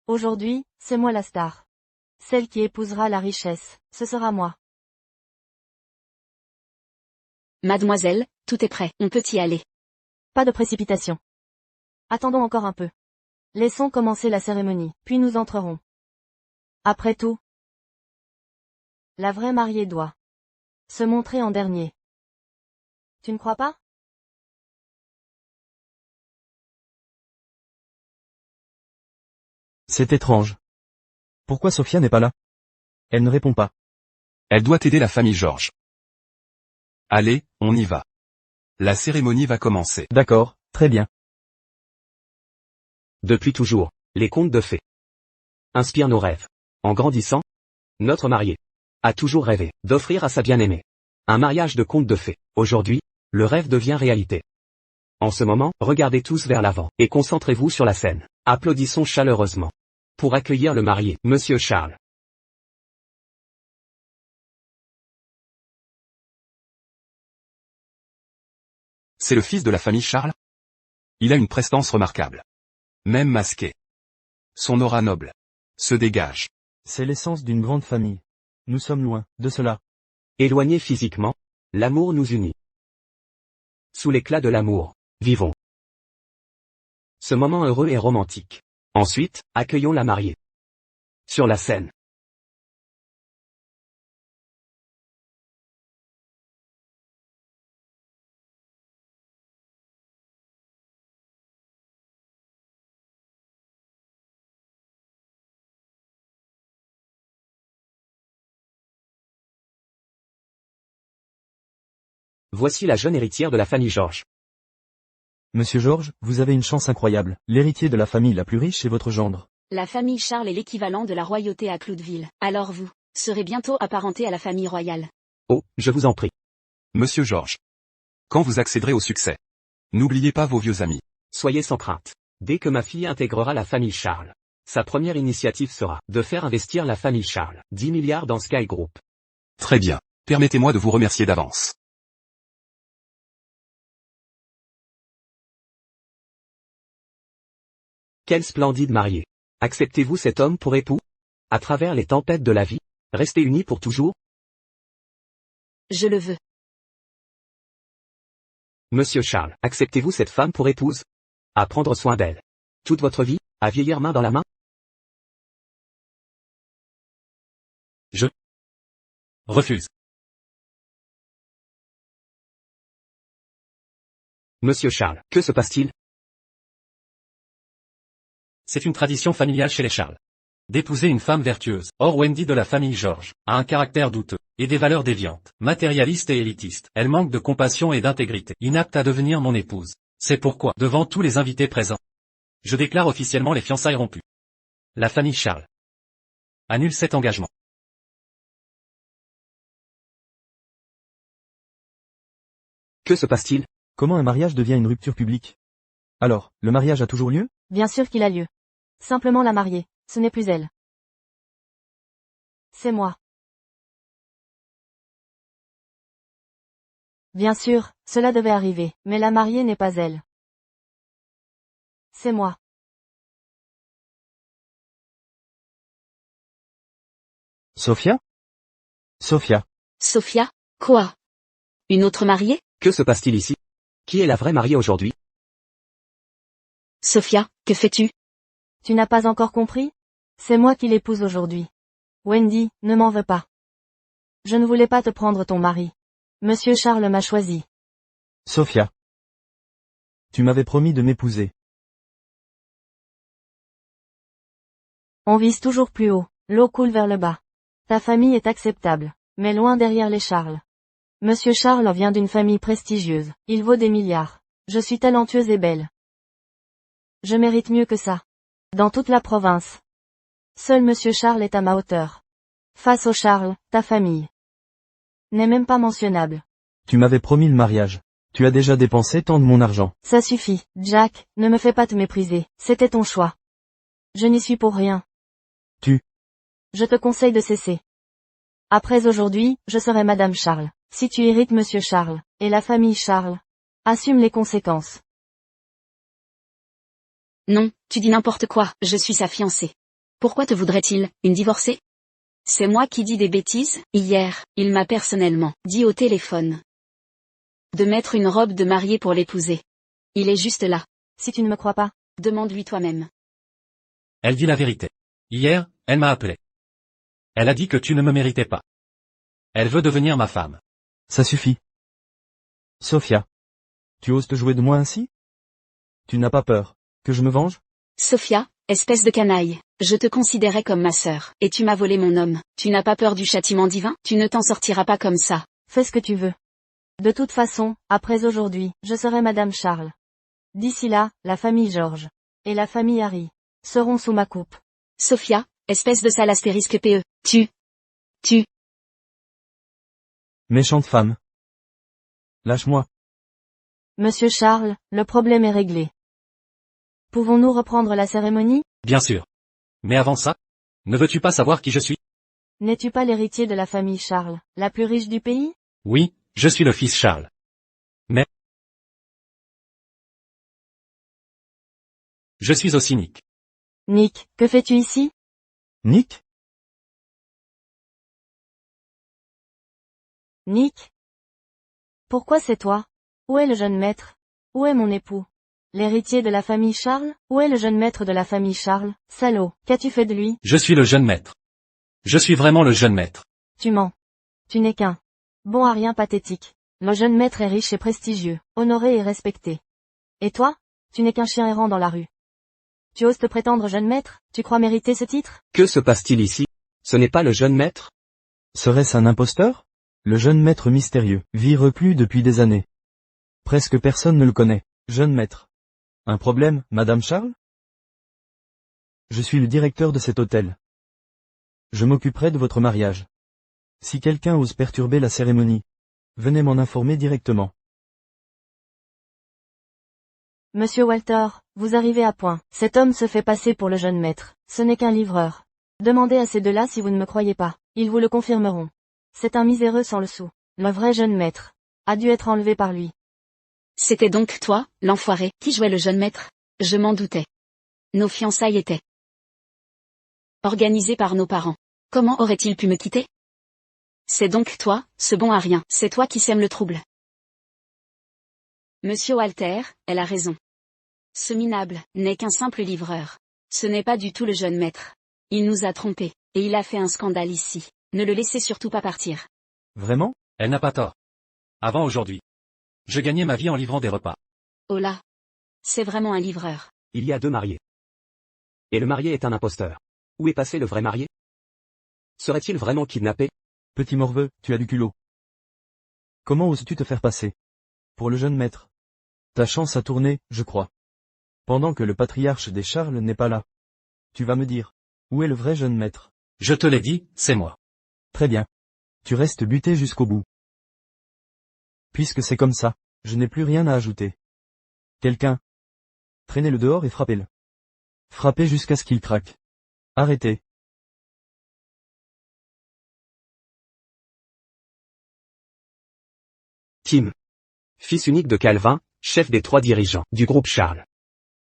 Aujourd'hui, c'est moi la star. Celle qui épousera la richesse, ce sera moi. Mademoiselle, tout est prêt, on peut y aller. Pas de précipitation. Attendons encore un peu. Laissons commencer la cérémonie, puis nous entrerons. Après tout, la vraie mariée doit se montrer en dernier. Tu ne crois pas? C'est étrange. Pourquoi Sophia n'est pas là? Elle ne répond pas. Elle doit aider la famille Georges. Allez, on y va. La cérémonie va commencer. D'accord, très bien. Depuis toujours, les contes de fées inspirent nos rêves. En grandissant, notre marié a toujours rêvé d'offrir à sa bien-aimée un mariage de contes de fées. Aujourd'hui, le rêve devient réalité. En ce moment, regardez tous vers l'avant et concentrez-vous sur la scène. Applaudissons chaleureusement pour accueillir le marié, Monsieur Charles. C'est le fils de la famille Charles? Il a une prestance remarquable. Même masqué. Son aura noble se dégage. C'est l'essence d'une grande famille. Nous sommes loin de cela. Éloignés physiquement, l'amour nous unit. Sous l'éclat de l'amour, vivons ce moment heureux et romantique. Ensuite, accueillons la mariée sur la scène. Voici la jeune héritière de la famille Georges. Monsieur Georges, vous avez une chance incroyable. L'héritier de la famille la plus riche est votre gendre. La famille Charles est l'équivalent de la royauté à Cloudeville. Alors vous serez bientôt apparenté à la famille royale. Oh, je vous en prie. Monsieur Georges. Quand vous accéderez au succès, n'oubliez pas vos vieux amis. Soyez sans crainte. Dès que ma fille intégrera la famille Charles, sa première initiative sera de faire investir la famille Charles 10 milliards dans Sky Group. Très bien. Permettez-moi de vous remercier d'avance. Quel splendide marié. Acceptez-vous cet homme pour époux? À travers les tempêtes de la vie, restez unis pour toujours? Je le veux. Monsieur Charles, acceptez-vous cette femme pour épouse? À prendre soin d'elle toute votre vie, à vieillir main dans la main? Je refuse. Monsieur Charles, que se passe-t-il? C'est une tradition familiale chez les Charles. D'épouser une femme vertueuse. Or Wendy de la famille Georges a un caractère douteux, et des valeurs déviantes, matérialistes et élitistes. Elle manque de compassion et d'intégrité, inapte à devenir mon épouse. C'est pourquoi, devant tous les invités présents, je déclare officiellement les fiançailles rompues. La famille Charles annule cet engagement. Que se passe-t-il? Comment un mariage devient une rupture publique? Alors, le mariage a toujours lieu? Bien sûr qu'il a lieu. Simplement la mariée, ce n'est plus elle. C'est moi. Bien sûr, cela devait arriver, mais la mariée n'est pas elle. C'est moi. Sophia? Sophia. Sophia? Quoi? Une autre mariée? Que se passe-t-il ici? Qui est la vraie mariée aujourd'hui? Sophia, que fais-tu? Tu n'as pas encore compris? C'est moi qui l'épouse aujourd'hui. Wendy, ne m'en veux pas. Je ne voulais pas te prendre ton mari. Monsieur Charles m'a choisi. Sophia. Tu m'avais promis de m'épouser. On vise toujours plus haut, l'eau coule vers le bas. Ta famille est acceptable, mais loin derrière les Charles. Monsieur Charles vient d'une famille prestigieuse, il vaut des milliards. Je suis talentueuse et belle. Je mérite mieux que ça. Dans toute la province. Seul Monsieur Charles est à ma hauteur. Face au Charles, ta famille n'est même pas mentionnable. Tu m'avais promis le mariage. Tu as déjà dépensé tant de mon argent. Ça suffit, Jack, ne me fais pas te mépriser, c'était ton choix. Je n'y suis pour rien. Je te conseille de cesser. Après aujourd'hui, je serai Madame Charles. Si tu irrites Monsieur Charles, et la famille Charles, assume les conséquences. Non, tu dis n'importe quoi, je suis sa fiancée. Pourquoi te voudrait-il, une divorcée? C'est moi qui dis des bêtises, hier, il m'a personnellement dit au téléphone de mettre une robe de mariée pour l'épouser. Il est juste là. Si tu ne me crois pas, Demande-lui toi-même. Elle dit la vérité. Hier, elle m'a appelé. Elle a dit que tu ne me méritais pas. Elle veut devenir ma femme. Ça suffit. Sophia. Tu oses te jouer de moi ainsi? Tu n'as pas peur que je me venge? Sophia, espèce de canaille, je te considérais comme ma sœur, et tu m'as volé mon homme. Tu n'as pas peur du châtiment divin? Tu ne t'en sortiras pas comme ça. fais ce que tu veux. De toute façon, après aujourd'hui, je serai Madame Charles. D'ici là, la famille George et la famille Harry seront sous ma coupe. Sophia, espèce de sale astérisque PE, tu. Méchante femme. Lâche-moi. Monsieur Charles, le problème est réglé. Pouvons-nous reprendre la cérémonie? Bien sûr. Mais avant ça, ne veux-tu pas savoir qui je suis? N'es-tu pas l'héritier de la famille Charles, la plus riche du pays? Oui, je suis le fils Charles. Mais je suis aussi Nick. Nick, que fais-tu ici? Nick? Nick? Pourquoi c'est toi? Où est le jeune maître? Où est mon époux? L'héritier de la famille Charles? Où est le jeune maître de la famille Charles? Salaud, qu'as-tu fait de lui? Je suis le jeune maître. Je suis vraiment le jeune maître. Tu mens. Tu n'es qu'un bon à rien pathétique. Le jeune maître est riche et prestigieux, honoré et respecté. Et toi? Tu n'es qu'un chien errant dans la rue. Tu oses te prétendre jeune maître? Tu crois mériter ce titre? Que se passe-t-il ici? Ce n'est pas le jeune maître? Serait-ce un imposteur? Le jeune maître mystérieux vit reclus depuis des années. Presque personne ne le connaît. Jeune maître. Un problème, Madame Charles? Je suis le directeur de cet hôtel. Je m'occuperai de votre mariage. Si quelqu'un ose perturber la cérémonie, venez m'en informer directement. Monsieur Walter, vous arrivez à point. Cet homme se fait passer pour le jeune maître. Ce n'est qu'un livreur. Demandez à ces deux-là si vous ne me croyez pas. Ils vous le confirmeront. C'est un miséreux sans le sou. Le vrai jeune maître a dû être enlevé par lui. C'était donc toi, l'enfoiré, qui jouait le jeune maître? Je m'en doutais. Nos fiançailles étaient organisées par nos parents. Comment aurait-il pu me quitter? C'est donc toi, ce bon à rien, c'est toi qui sème le trouble. Monsieur Walter, elle a raison. Ce minable n'est qu'un simple livreur. Ce n'est pas du tout le jeune maître. Il nous a trompés, et il a fait un scandale ici. Ne le laissez surtout pas partir. Vraiment? Elle n'a pas tort. Avant aujourd'hui, je gagnais ma vie en livrant des repas. Oh là. C'est vraiment un livreur. Il y a deux mariés. Et le marié est un imposteur. Où est passé le vrai marié? Serait-il vraiment kidnappé? Petit morveux, tu as du culot. Comment oses-tu te faire passer pour le jeune maître? Ta chance a tourné, je crois. Pendant que le patriarche des Charles n'est pas là. Tu vas me dire, où est le vrai jeune maître? Je te l'ai dit, c'est moi. Très bien. Tu restes buté jusqu'au bout. Puisque c'est comme ça, Je n'ai plus rien à ajouter. Quelqu'un. Traînez-le dehors et frappez-le. Frappez jusqu'à ce qu'il craque. Arrêtez. Tim. Fils unique de Calvin, chef des 3 dirigeants du groupe Charles.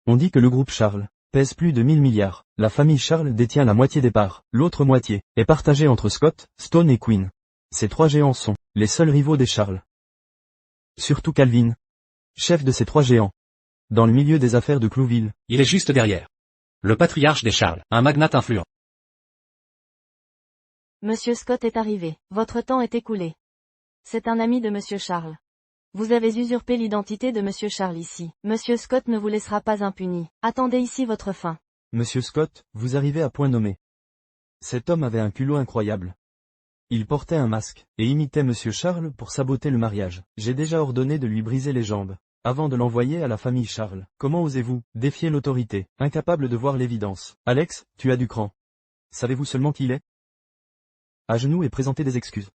On dit que le groupe Charles pèse plus de 1000 milliards. La famille Charles détient la moitié des parts. L'autre moitié est partagée entre Scott, Stone et Quinn. Ces 3 géants sont les seuls rivaux des Charles. Surtout Calvin, chef de ces 3 géants. Dans le milieu des affaires de Clouville. Il est juste derrière. Le patriarche des Charles, un magnate influent. Monsieur Scott est arrivé. Votre temps est écoulé. C'est un ami de Monsieur Charles. Vous avez usurpé l'identité de Monsieur Charles ici. Monsieur Scott ne vous laissera pas impuni. Attendez ici votre fin. Monsieur Scott, vous arrivez à point nommé. Cet homme avait un culot incroyable. Il portait un masque, et imitait Monsieur Charles pour saboter le mariage. J'ai déjà ordonné de lui briser les jambes, avant de l'envoyer à la famille Charles. Comment osez-vous défier l'autorité, incapable de voir l'évidence? Alex, tu as du cran. Savez-vous seulement qui il est? À genoux et présentez des excuses.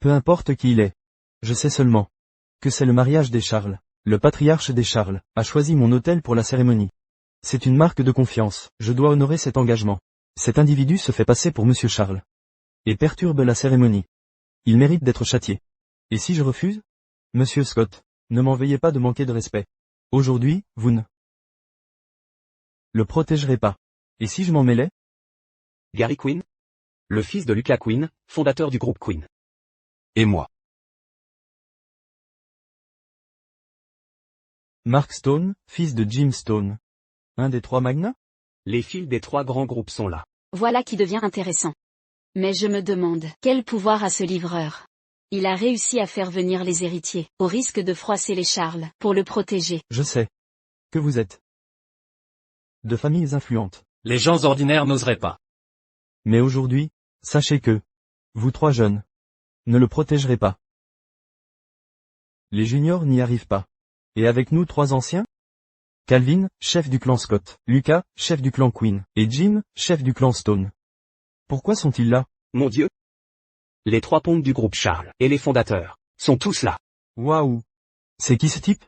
Peu importe qui il est. Je sais seulement que c'est le mariage des Charles. Le patriarche des Charles a choisi mon hôtel pour la cérémonie. C'est une marque de confiance. Je dois honorer cet engagement. Cet individu se fait passer pour Monsieur Charles et perturbe la cérémonie. Il mérite d'être châtié. Et si je refuse? Monsieur Scott, ne m'en veuillez pas de manquer de respect. Aujourd'hui, vous ne le protégerez pas. Et si je m'en mêlais? Gary Quinn. Le fils de Lucas Quinn, fondateur du groupe Quinn. Et moi. Mark Stone, fils de Jim Stone. Un des 3 magnats? Les fils des 3 grands groupes sont là. Voilà qui devient intéressant. Mais je me demande, quel pouvoir a ce livreur? Il a réussi à faire venir les héritiers, au risque de froisser les Charles, pour le protéger. Je sais que vous êtes de familles influentes. Les gens ordinaires n'oseraient pas. Mais aujourd'hui, sachez que vous 3 jeunes ne le protégerez pas. Les juniors n'y arrivent pas. Et avec nous 3 anciens? Calvin, chef du clan Scott, Lucas, chef du clan Quinn, et Jim, chef du clan Stone. Pourquoi sont-ils là? Mon Dieu. Les 3 pontes du groupe Charles, et les fondateurs, sont tous là. Waouh! C'est qui ce type?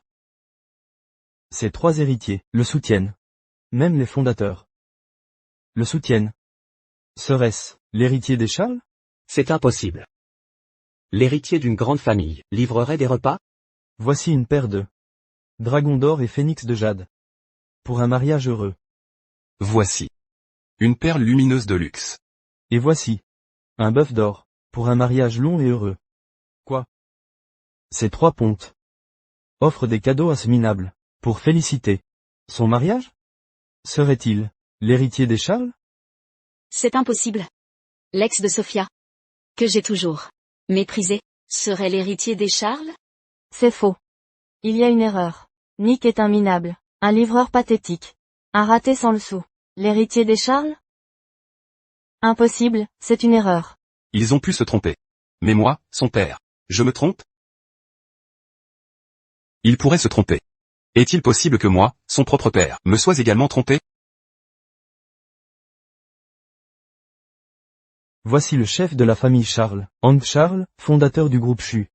Ces 3 héritiers le soutiennent. Même les fondateurs le soutiennent. Serait-ce l'héritier des Charles? C'est impossible. L'héritier d'une grande famille livrerait des repas? Voici une paire de dragons d'or et phénix de jade. Pour un mariage heureux. Voici. Une perle lumineuse de luxe. Et voici un bœuf d'or, pour un mariage long et heureux. Quoi? Ces 3 pontes offrent des cadeaux à ce minable, pour féliciter son mariage? Serait-il l'héritier des Charles? C'est impossible. L'ex de Sophia, que j'ai toujours méprisé, serait l'héritier des Charles? C'est faux. Il y a une erreur. Nick est un minable, un livreur pathétique, un raté sans le sou. L'héritier des Charles? Impossible, c'est une erreur. Ils ont pu se tromper. Mais moi, son père, je me trompe? Il pourrait se tromper. Est-il possible que moi, son propre père, me sois également trompé? Voici le chef de la famille Charles, Hank Charles, fondateur du groupe CHU.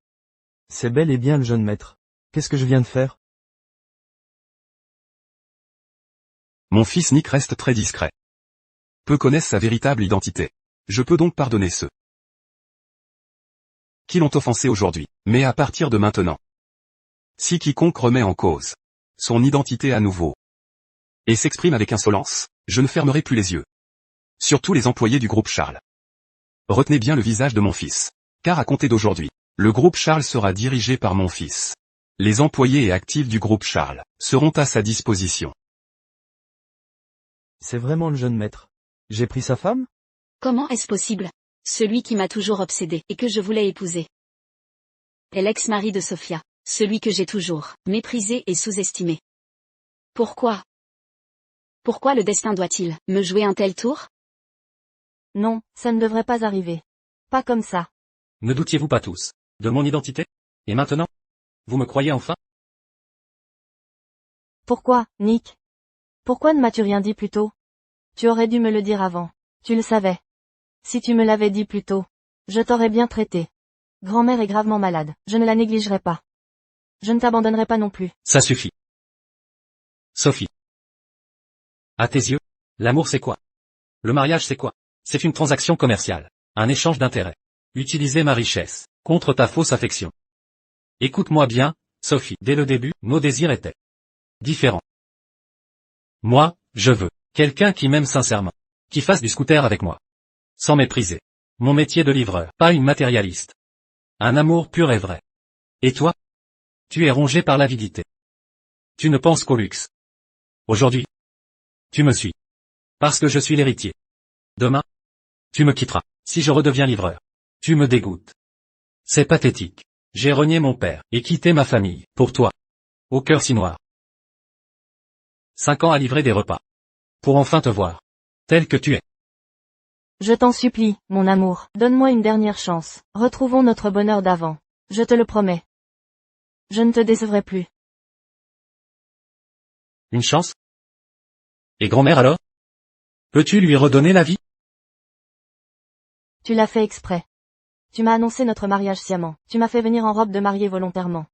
C'est bel et bien le jeune maître. Qu'est-ce que je viens de faire? Mon fils Nick reste très discret. Peu connaissent sa véritable identité. Je peux donc pardonner ceux qui l'ont offensé aujourd'hui. Mais à partir de maintenant, si quiconque remet en cause son identité à nouveau et s'exprime avec insolence, je ne fermerai plus les yeux. Surtout les employés du groupe Charles. Retenez bien le visage de mon fils. Car à compter d'aujourd'hui, le groupe Charles sera dirigé par mon fils. Les employés et actifs du groupe Charles seront à sa disposition. C'est vraiment le jeune maître. J'ai pris sa femme? Comment est-ce possible? Celui qui m'a toujours obsédé, et que je voulais épouser. Est l'ex-mari de Sophia, celui que j'ai toujours méprisé et sous-estimé. Pourquoi? Pourquoi le destin doit-il me jouer un tel tour? Non, ça ne devrait pas arriver. Pas comme ça. Ne doutiez-vous pas tous de mon identité? Et maintenant? Vous me croyez enfin? Pourquoi, Nick? Pourquoi ne m'as-tu rien dit plus tôt? Tu aurais dû me le dire avant. Tu le savais. Si tu me l'avais dit plus tôt, je t'aurais bien traité. Grand-mère est gravement malade, je ne la négligerai pas. Je ne t'abandonnerai pas non plus. Ça suffit. Sophie. À tes yeux, l'amour c'est quoi? Le mariage c'est quoi? C'est une transaction commerciale. Un échange d'intérêts. Utiliser ma richesse contre ta fausse affection. Écoute-moi bien, Sophie. Dès le début, nos désirs étaient différents. Moi, je veux quelqu'un qui m'aime sincèrement. Qui fasse du scooter avec moi. Sans mépriser mon métier de livreur. Pas une matérialiste. Un amour pur et vrai. Et toi? Tu es rongé par l'avidité. Tu ne penses qu'au luxe. Aujourd'hui, tu me suis. Parce que je suis l'héritier. Demain, tu me quitteras. Si je redeviens livreur, tu me dégoûtes. C'est pathétique. J'ai renié mon père et quitté ma famille, pour toi. Au cœur si noir. 5 ans à livrer des repas. Pour enfin te voir. Tel que tu es. Je t'en supplie, mon amour, donne-moi une dernière chance. Retrouvons notre bonheur d'avant. Je te le promets. Je ne te décevrai plus. Une chance? Et grand-mère alors? Peux-tu lui redonner la vie? Tu l'as fait exprès. Tu m'as annoncé notre mariage sciemment. Tu m'as fait venir en robe de mariée volontairement.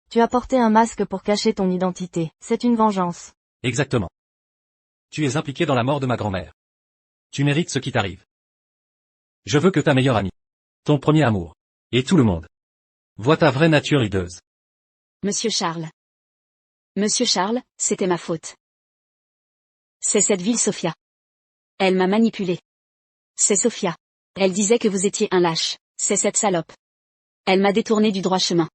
Tu as porté un masque pour cacher ton identité. C'est une vengeance. Exactement. Tu es impliqué dans la mort de ma grand-mère. Tu mérites ce qui t'arrive. Je veux que ta meilleure amie, ton premier amour, et tout le monde, voient ta vraie nature hideuse. Monsieur Charles. Monsieur Charles, c'était ma faute. C'est cette ville Sophia. Elle m'a manipulé. C'est Sophia. Elle disait que vous étiez un lâche. C'est cette salope. Elle m'a détourné du droit chemin.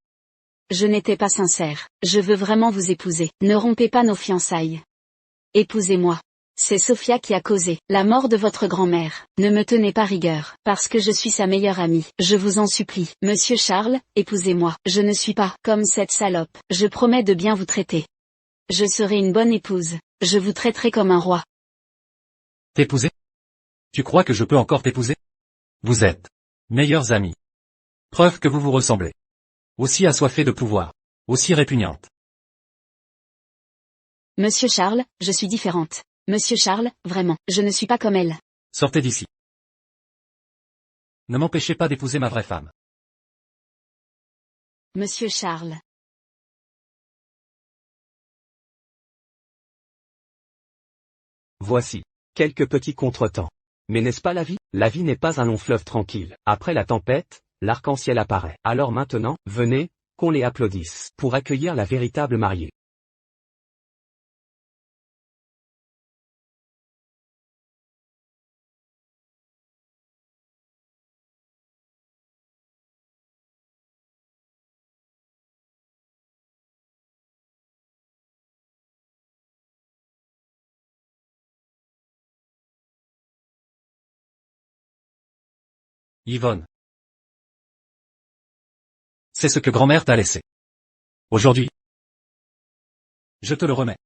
Je n'étais pas sincère. Je veux vraiment vous épouser. Ne rompez pas nos fiançailles. Épousez-moi. C'est Sophia qui a causé la mort de votre grand-mère. Ne me tenez pas rigueur, parce que je suis sa meilleure amie. Je vous en supplie. Monsieur Charles, épousez-moi. Je ne suis pas comme cette salope. Je promets de bien vous traiter. Je serai une bonne épouse. Je vous traiterai comme un roi. T'épouser? Tu crois que je peux encore t'épouser? Vous êtes meilleurs amis. Preuve que vous vous ressemblez. Aussi assoiffée de pouvoir. Aussi répugnante. Monsieur Charles, je suis différente. Monsieur Charles, vraiment, je ne suis pas comme elle. Sortez d'ici. Ne m'empêchez pas d'épouser ma vraie femme. Monsieur Charles. Voici quelques petits contretemps. Mais n'est-ce pas la vie? La vie n'est pas un long fleuve tranquille. Après la tempête, l'arc-en-ciel apparaît. Alors maintenant, venez, qu'on les applaudisse, pour accueillir la véritable mariée. Yvonne. C'est ce que grand-mère t'a laissé. Aujourd'hui, je te le remets.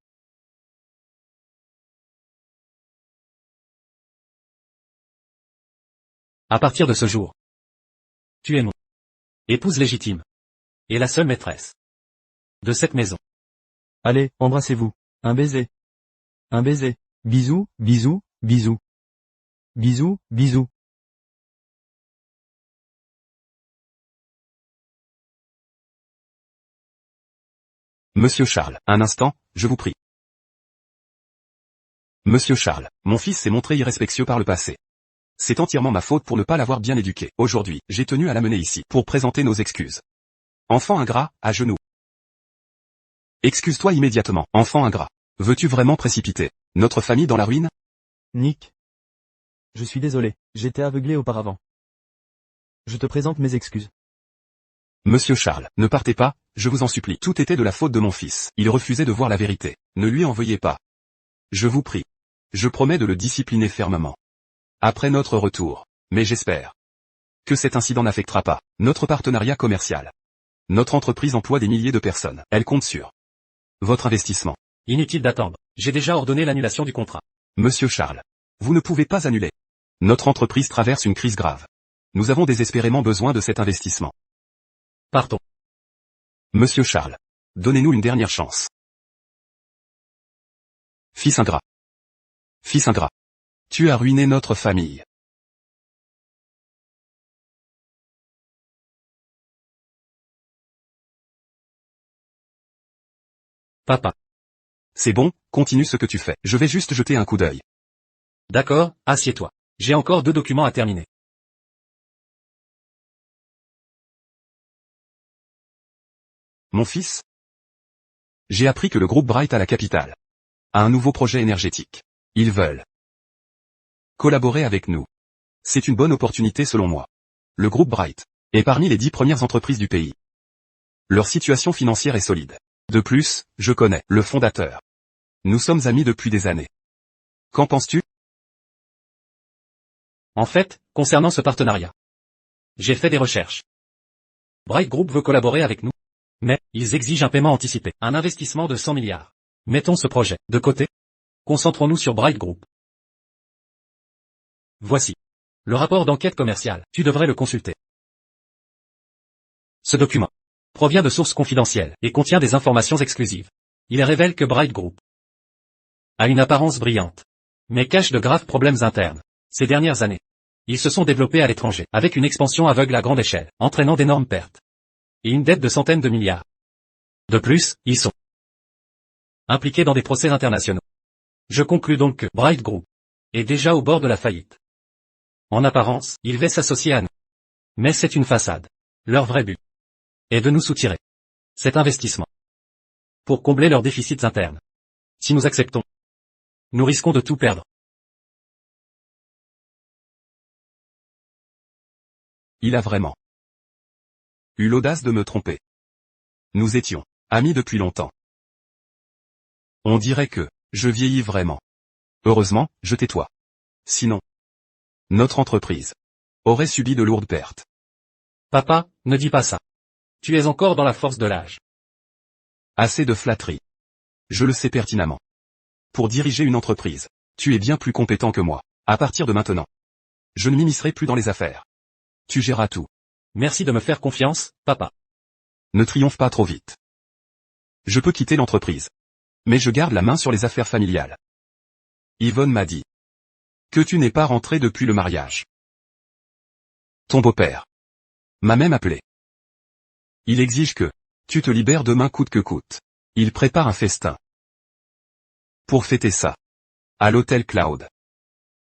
À partir de ce jour, tu es mon épouse légitime. Et la seule maîtresse de cette maison. Allez, embrassez-vous. Un baiser. Un baiser. Bisous, bisous, bisous. Bisous, bisous. Monsieur Charles, un instant, je vous prie. Monsieur Charles, mon fils s'est montré irrespectueux par le passé. C'est entièrement ma faute pour ne pas l'avoir bien éduqué. Aujourd'hui, j'ai tenu à l'amener ici, pour présenter nos excuses. Enfant ingrat, à genoux. Excuse-toi immédiatement, enfant ingrat. Veux-tu vraiment précipiter notre famille dans la ruine? Nick. Je suis désolé, j'étais aveuglé auparavant. Je te présente mes excuses. Monsieur Charles, ne partez pas, je vous en supplie. Tout était de la faute de mon fils. Il refusait de voir la vérité. Ne lui en veuillez pas. Je vous prie. Je promets de le discipliner fermement. Après notre retour. Mais j'espère que cet incident n'affectera pas notre partenariat commercial. Notre entreprise emploie des milliers de personnes. Elle compte sur votre investissement. Inutile d'attendre. J'ai déjà ordonné l'annulation du contrat. Monsieur Charles, vous ne pouvez pas annuler. Notre entreprise traverse une crise grave. Nous avons désespérément besoin de cet investissement. Partons. Monsieur Charles, donnez-nous une dernière chance. Fils ingrat. Fils ingrat. Tu as ruiné notre famille. Papa. C'est bon, continue ce que tu fais. Je vais juste jeter un coup d'œil. D'accord, assieds-toi. J'ai encore 2 documents à terminer. Mon fils? J'ai appris que le groupe Bright à la capitale a un nouveau projet énergétique. Ils veulent collaborer avec nous. C'est une bonne opportunité selon moi. Le groupe Bright est parmi les 10 premières entreprises du pays. Leur situation financière est solide. De plus, je connais le fondateur. Nous sommes amis depuis des années. Qu'en penses-tu? En fait, concernant ce partenariat, j'ai fait des recherches. Bright Group veut collaborer avec nous. Mais, ils exigent un paiement anticipé, un investissement de 100 milliards. Mettons ce projet de côté. Concentrons-nous sur Bright Group. Voici le rapport d'enquête commerciale. Tu devrais le consulter. Ce document provient de sources confidentielles et contient des informations exclusives. Il révèle que Bright Group a une apparence brillante, mais cache de graves problèmes internes. Ces dernières années, ils se sont développés à l'étranger, avec une expansion aveugle à grande échelle, entraînant d'énormes pertes et une dette de centaines de milliards. De plus, ils sont impliqués dans des procès internationaux. Je conclus donc que Bright Group est déjà au bord de la faillite. En apparence, ils veulent s'associer à nous. Mais c'est une façade. Leur vrai but est de nous soutirer cet investissement pour combler leurs déficits internes. Si nous acceptons, nous risquons de tout perdre. Il a vraiment eu l'audace de me tromper. Nous étions amis depuis longtemps. On dirait que je vieillis vraiment. Heureusement, je tais-toi. Sinon, notre entreprise aurait subi de lourdes pertes. Papa, ne dis pas ça. Tu es encore dans la force de l'âge. Assez de flatterie. Je le sais pertinemment. Pour diriger une entreprise, tu es bien plus compétent que moi. À partir de maintenant, je ne m'immiscerai plus dans les affaires. Tu géreras tout. Merci de me faire confiance, papa. Ne triomphe pas trop vite. Je peux quitter l'entreprise. Mais je garde la main sur les affaires familiales. Yvonne m'a dit que tu n'es pas rentré depuis le mariage. Ton beau-père m'a même appelé. Il exige que tu te libères demain coûte que coûte. Il prépare un festin pour fêter ça à l'hôtel Cloud.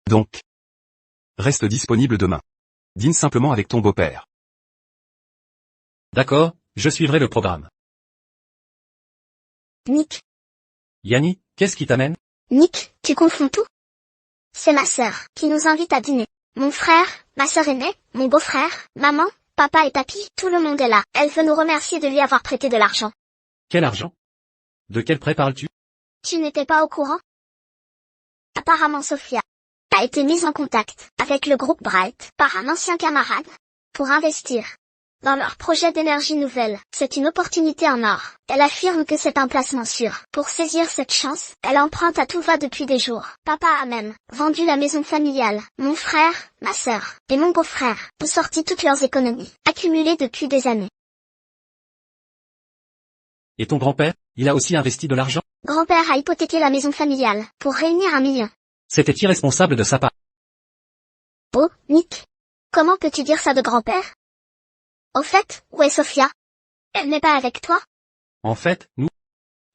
Donc, reste disponible demain. Dîne simplement avec ton beau-père. D'accord, je suivrai le programme. Nick, Yanni, qu'est-ce qui t'amène? Nick, tu confonds tout? C'est ma sœur qui nous invite à dîner. Mon frère, ma sœur aînée, mon beau-frère, maman, papa et papy, tout le monde est là. Elle veut nous remercier de lui avoir prêté de l'argent. Quel argent? De quel prêt parles-tu? Tu n'étais pas au courant? Apparemment Sophia a été mise en contact avec le groupe Bright par un ancien camarade pour investir dans leur projet d'énergie nouvelle. C'est une opportunité en or. Elle affirme que c'est un placement sûr. Pour saisir cette chance, elle emprunte à tout va depuis des jours. Papa a même vendu la maison familiale. Mon frère, ma sœur et mon beau-frère ont sorti toutes leurs économies, accumulées depuis des années. Et ton grand-père, il a aussi investi de l'argent? Grand-père a hypothéqué la maison familiale pour réunir 1 million. C'était irresponsable de sa part. Oh, Nick. Comment peux-tu dire ça de grand-père? Au fait, où est Sophia? Elle n'est pas avec toi? En fait, nous,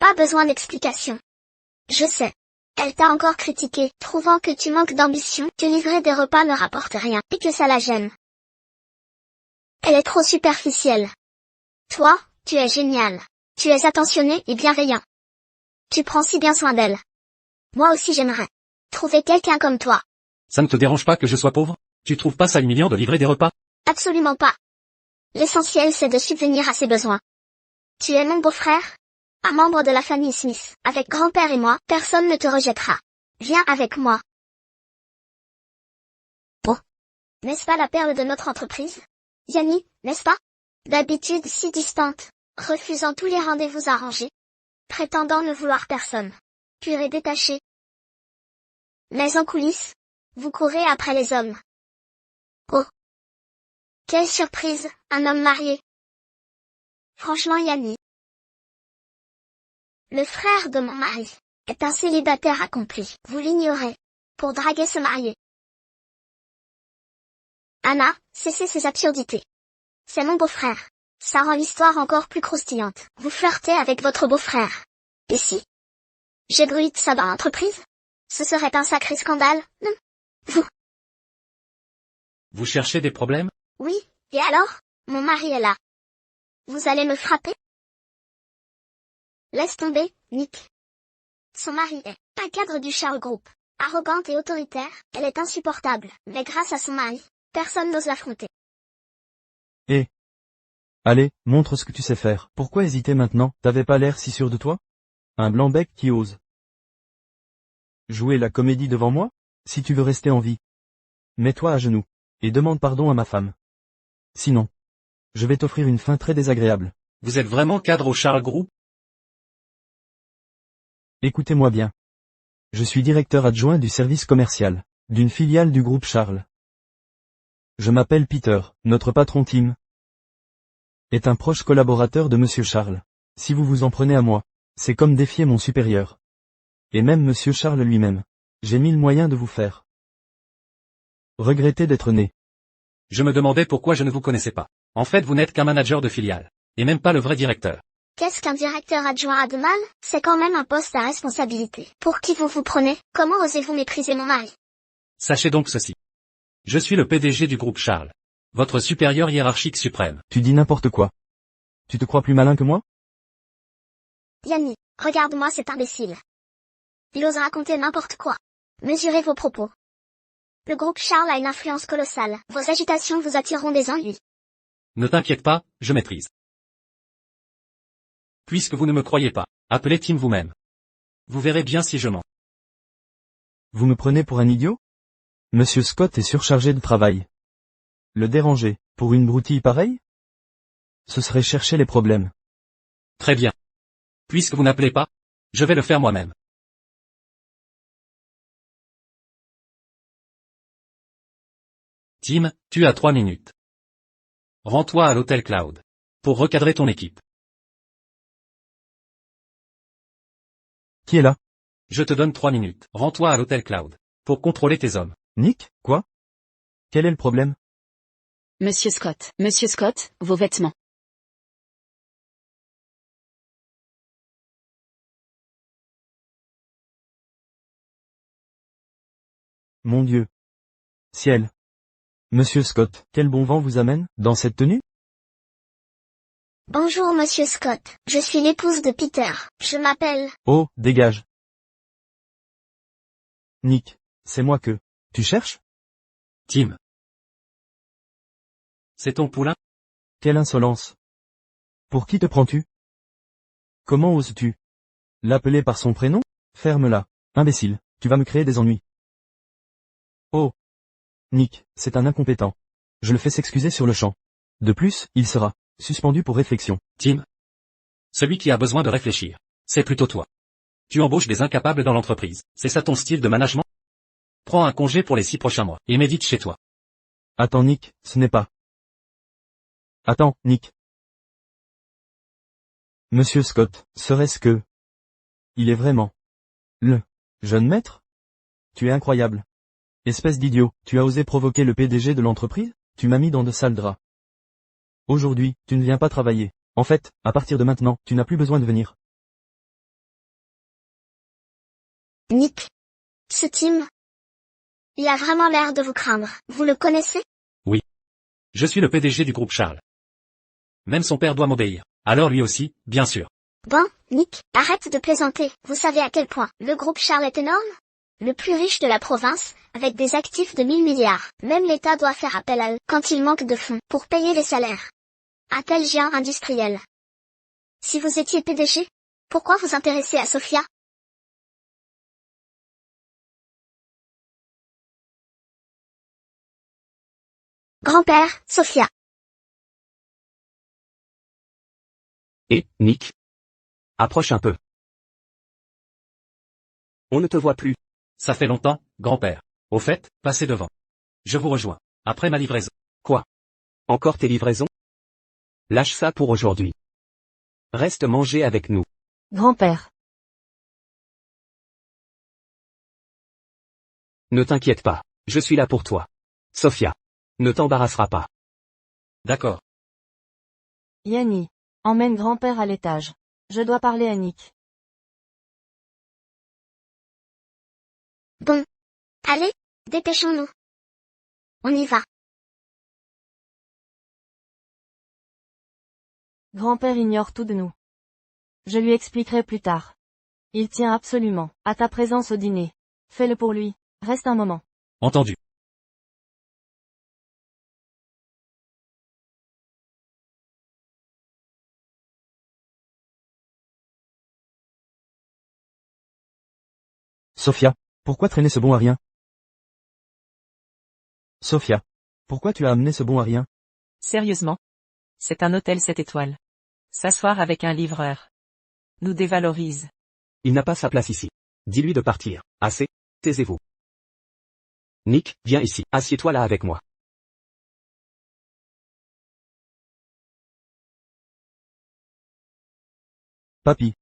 Pas besoin d'explication. Je sais. Elle t'a encore critiqué, trouvant que tu manques d'ambition, que livrer des repas ne rapporte rien, et que ça la gêne. Elle est trop superficielle. Toi, tu es génial. Tu es attentionné et bienveillant. Tu prends si bien soin d'elle. Moi aussi j'aimerais trouver quelqu'un comme toi. ça ne te dérange pas que je sois pauvre? Tu trouves pas ça humiliant de livrer des repas? Absolument pas. L'essentiel c'est de subvenir à ses besoins. Tu es mon beau-frère, un membre de la famille Smith. Avec grand-père et moi, personne ne te rejettera. Viens avec moi. Oh. N'est-ce pas la perle de notre entreprise? Yanni, n'est-ce pas? D'habitude si distante, refusant tous les rendez-vous arrangés, prétendant ne vouloir personne, pur et détaché. Mais en coulisses, vous courez après les hommes. Oh. Quelle surprise, un homme marié. Franchement Yanni. Le frère de mon mari est un célibataire accompli, vous l'ignorez, pour draguer se marier. Anna, cessez ces absurdités. C'est mon beau-frère. Ça rend l'histoire encore plus croustillante. Vous flirtez avec votre beau-frère. Et si j'ai bruit de ça dans l'entreprise? Ce serait un sacré scandale, non? Vous cherchez des problèmes? Oui, et alors? Mon mari est là. Vous allez me frapper? Laisse tomber, Nick. Son mari est un cadre du Charles Group. Arrogante et autoritaire, elle est insupportable, mais grâce à son mari, personne n'ose l'affronter. Allez, montre ce que tu sais faire. Pourquoi hésiter maintenant? T'avais pas l'air si sûr de toi? Un blanc-bec qui ose. Jouer la comédie devant moi? Si tu veux rester en vie. Mets-toi à genoux. Et demande pardon à ma femme. Sinon, je vais t'offrir une fin très désagréable. Vous êtes vraiment cadre au Charles Group? Écoutez-moi bien. Je suis directeur adjoint du service commercial, d'une filiale du groupe Charles. Je m'appelle Peter, notre patron Tim est un proche collaborateur de Monsieur Charles. Si vous vous en prenez à moi, c'est comme défier mon supérieur. Et même Monsieur Charles lui-même. J'ai mille moyens de vous faire regretter d'être né. Je me demandais pourquoi je ne vous connaissais pas. En fait, vous n'êtes qu'un manager de filiale. Et même pas le vrai directeur. Qu'est-ce qu'un directeur adjoint a de mal? C'est quand même un poste à responsabilité. Pour qui vous vous prenez? Comment osez-vous mépriser mon mari? Sachez donc ceci. Je suis le PDG du groupe Charles. Votre supérieur hiérarchique suprême. Tu dis n'importe quoi. Tu te crois plus malin que moi? Yanni, regarde-moi cet imbécile. Il ose raconter n'importe quoi. Mesurez vos propos. Le groupe Charles a une influence colossale. Vos agitations vous attireront des ennuis. Ne t'inquiète pas, je maîtrise. Puisque vous ne me croyez pas, appelez Tim vous-même. Vous verrez bien si je mens. Vous me prenez pour un idiot? Monsieur Scott est surchargé de travail. Le déranger, pour une broutille pareille? Ce serait chercher les problèmes. Très bien. Puisque vous n'appelez pas, je vais le faire moi-même. Tim, tu as 3 minutes. Rends-toi à l'hôtel Cloud. Pour recadrer ton équipe. Qui est là? Je te donne 3 minutes. Rends-toi à l'hôtel Cloud. Pour contrôler tes hommes. Nick, quoi? Quel est le problème? Monsieur Scott, vos vêtements. Mon Dieu. Ciel. Monsieur Scott, quel bon vent vous amène, dans cette tenue? Bonjour Monsieur Scott, je suis l'épouse de Peter. Je m'appelle... Oh, dégage. Nick, c'est moi que... Tu cherches? Tim. C'est ton poulain? Quelle insolence. Pour qui te prends-tu? Comment oses-tu l'appeler par son prénom? Ferme-la, imbécile, tu vas me créer des ennuis. Oh. Nick, c'est un incompétent. Je le fais s'excuser sur le champ. De plus, il sera suspendu pour réflexion. Tim. Celui qui a besoin de réfléchir. C'est plutôt toi. Tu embauches des incapables dans l'entreprise. C'est ça ton style de management? Prends un congé pour les 6 prochains mois, et médite chez toi. Attends Nick, ce n'est pas. Attends, Nick. Monsieur Scott, serait-ce que... Il est vraiment... Le... jeune maître? Tu es incroyable. Espèce d'idiot, tu as osé provoquer le PDG de l'entreprise? Tu m'as mis dans de sales draps. Aujourd'hui, tu ne viens pas travailler. En fait, à partir de maintenant, tu n'as plus besoin de venir. Nick. Ce Tim. Il a vraiment l'air de vous craindre. Vous le connaissez? Oui. Je suis le PDG du groupe Charles. Même son père doit m'obéir. Alors lui aussi, bien sûr. Bon, Nick, arrête de plaisanter. Vous savez à quel point le groupe Charles est énorme? Le plus riche de la province, avec des actifs de 1000 milliards. Même l'État doit faire appel à eux quand il manque de fonds pour payer les salaires. Un tel géant industriel. Si vous étiez PDG, pourquoi vous intéresser à Sophia? Grand-père, Sophia. Et, Nick? Approche un peu. On ne te voit plus. Ça fait longtemps, grand-père. Au fait, passez devant. Je vous rejoins. Après ma livraison. Quoi? Encore tes livraisons? Lâche ça pour aujourd'hui. Reste manger avec nous. Grand-père. Ne t'inquiète pas. Je suis là pour toi. Sophia. Ne t'embarrassera pas. D'accord. Yanni. Emmène grand-père à l'étage. Je dois parler à Nick. Bon. Allez, dépêchons-nous. On y va. Grand-père ignore tout de nous. Je lui expliquerai plus tard. Il tient absolument à ta présence au dîner. Fais-le pour lui. Reste un moment. Entendu. Sophia, pourquoi traîner ce bon à rien? Sophia, pourquoi tu as amené ce bon à rien? Sérieusement? C'est un hôtel 7 étoiles. S'asseoir avec un livreur nous dévalorise. Il n'a pas sa place ici. Dis-lui de partir. Assez. Taisez-vous. Nick, viens ici. Assieds-toi là avec moi. Papy.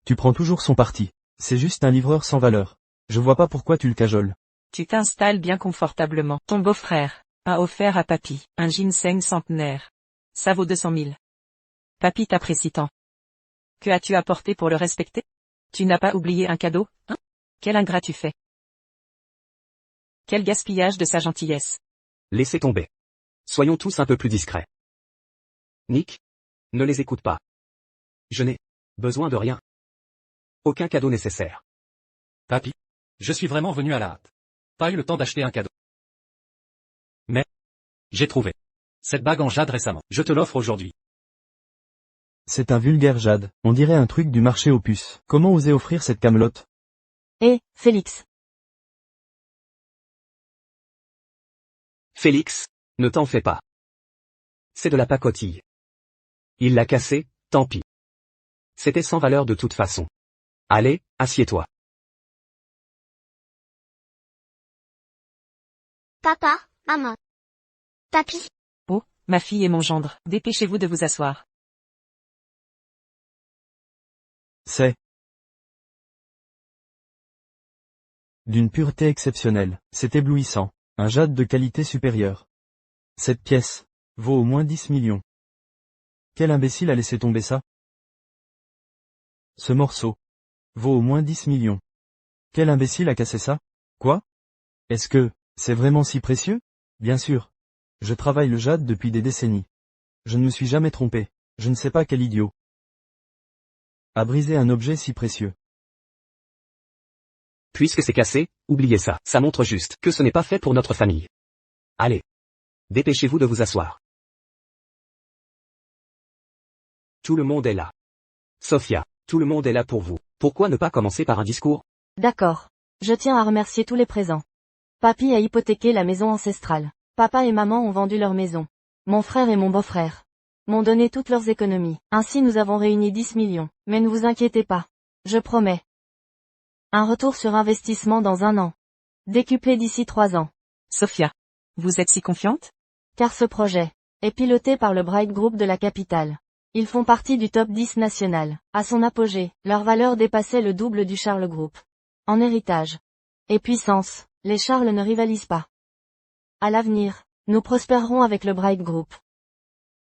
Tu prends toujours son parti. C'est juste un livreur sans valeur. Je vois pas pourquoi tu le cajoles. Tu t'installes bien confortablement. Ton beau-frère a offert à papy un ginseng centenaire. Ça vaut 200 000. Papy t'apprécie tant. Que as-tu apporté pour le respecter? Tu n'as pas oublié un cadeau, hein? Quel ingrat tu fais. Quel gaspillage de sa gentillesse. Laissez tomber. Soyons tous un peu plus discrets. Nick? Ne les écoute pas. Je n'ai besoin de rien. Aucun cadeau nécessaire. Papy, je suis vraiment venu à la hâte. Pas eu le temps d'acheter un cadeau. Mais, j'ai trouvé cette bague en jade récemment. Je te l'offre aujourd'hui. C'est un vulgaire jade, on dirait un truc du marché aux puces. Comment oser offrir cette camelote? Félix. Félix, ne t'en fais pas. C'est de la pacotille. Il l'a cassé, tant pis. C'était sans valeur de toute façon. Allez, assieds-toi. Papa, maman. Papy. Oh, ma fille et mon gendre, dépêchez-vous de vous asseoir. C'est d'une pureté exceptionnelle, c'est éblouissant, un jade de qualité supérieure. Cette pièce vaut au moins 10 millions. Quel imbécile a laissé tomber ça? Ce morceau vaut au moins 10 millions. Quel imbécile a cassé ça? Quoi? Est-ce que c'est vraiment si précieux? Bien sûr. Je travaille le jade depuis des décennies. Je ne me suis jamais trompé. Je ne sais pas quel idiot a brisé un objet si précieux. Puisque c'est cassé, oubliez ça. Ça montre juste que ce n'est pas fait pour notre famille. Allez. Dépêchez-vous de vous asseoir. Tout le monde est là. Sophia, tout le monde est là pour vous. Pourquoi ne pas commencer par un discours? D'accord. Je tiens à remercier tous les présents. Papy a hypothéqué la maison ancestrale. Papa et maman ont vendu leur maison. Mon frère et mon beau-frère m'ont donné toutes leurs économies. Ainsi nous avons réuni 10 millions. Mais ne vous inquiétez pas. Je promets. Un retour sur investissement dans 1 an. Décuplé d'ici 3 ans. Sophia, vous êtes si confiante? Car ce projet est piloté par le Bright Group de la capitale. Ils font partie du top 10 national. À son apogée, leur valeur dépassait le double du Charles Group. En héritage et puissance, les Charles ne rivalisent pas. À l'avenir, nous prospérerons avec le Bright Group.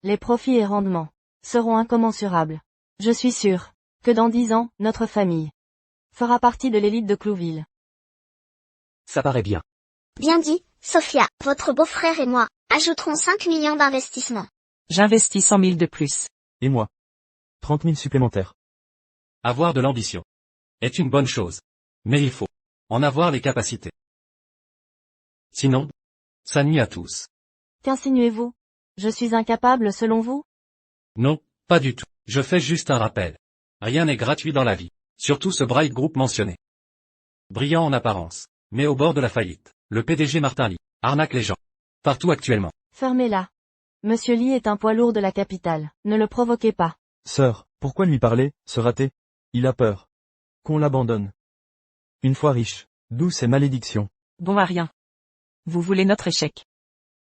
Les profits et rendements seront incommensurables. Je suis sûr que dans 10 ans, notre famille fera partie de l'élite de Clouville. Ça paraît bien. Bien dit, Sophia. Votre beau-frère et moi ajouterons 5 millions d'investissements. J'investis 100 000 de plus. Et moi? 30 000 supplémentaires. Avoir de l'ambition est une bonne chose. Mais il faut en avoir les capacités. Sinon, ça nuit à tous. Qu'insinuez-vous? Je suis incapable selon vous? Non, pas du tout. Je fais juste un rappel. Rien n'est gratuit dans la vie. Surtout ce Bright Group mentionné. Brillant en apparence, mais au bord de la faillite. Le PDG Martin Lee arnaque les gens. Partout actuellement. Fermez-la. Monsieur Lee est un poids lourd de la capitale. Ne le provoquez pas. Sœur, pourquoi lui parler, ce raté? Il a peur qu'on l'abandonne. Une fois riche, d'où ces malédictions? Bon à rien. Vous voulez notre échec.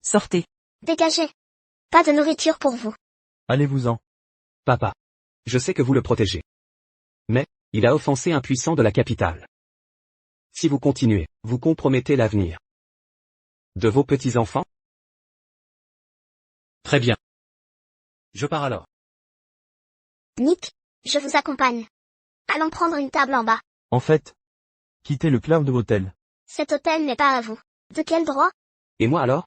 Sortez. Dégagez. Pas de nourriture pour vous. Allez-vous-en. Papa. Je sais que vous le protégez. Mais, il a offensé un puissant de la capitale. Si vous continuez, vous compromettez l'avenir de vos petits-enfants? Très bien. Je pars alors. Nick, je vous accompagne. Allons prendre une table en bas. En fait, Quittez le Cloud Hotel. Cet hôtel n'est pas à vous. De quel droit? Et moi alors?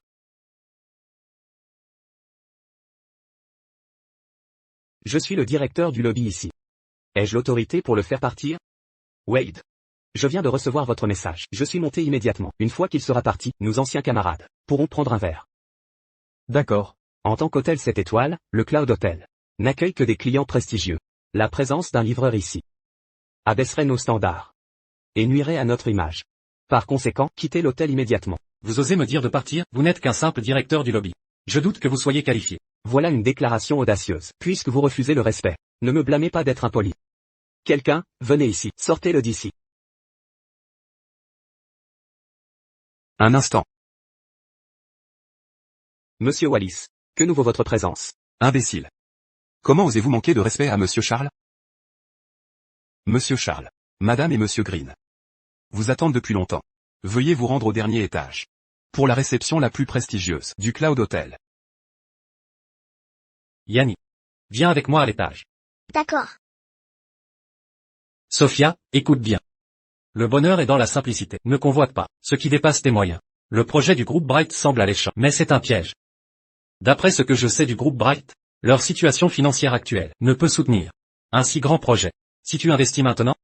Je suis le directeur du lobby ici. Ai-je l'autorité pour le faire partir? Wade. Je viens de recevoir votre message. Je suis monté immédiatement. Une fois qu'il sera parti, nos anciens camarades pourront prendre un verre. D'accord. En tant qu'hôtel 7 étoiles, le Cloud Hotel n'accueille que des clients prestigieux. La présence d'un livreur ici abaisserait nos standards et nuirait à notre image. Par conséquent, quittez l'hôtel immédiatement. Vous osez me dire de partir? Vous n'êtes qu'un simple directeur du lobby. Je doute que vous soyez qualifié. Voilà une déclaration audacieuse. Puisque vous refusez le respect, ne me blâmez pas d'être impoli. Quelqu'un, venez ici, sortez-le d'ici. Un instant. Monsieur Wallis, que nous vaut votre présence? Imbécile. Comment osez-vous manquer de respect à Monsieur Charles? Monsieur Charles, Madame et Monsieur Green vous attendent depuis longtemps. Veuillez vous rendre au dernier étage. Pour la réception la plus prestigieuse du Cloud Hotel. Yanni. Viens avec moi à l'étage. D'accord. Sophia, écoute bien. Le bonheur est dans la simplicité. Ne convoite pas ce qui dépasse tes moyens. Le projet du groupe Bright semble alléchant, mais c'est un piège. D'après ce que je sais du groupe Bright, leur situation financière actuelle ne peut soutenir un si grand projet. Si tu investis maintenant,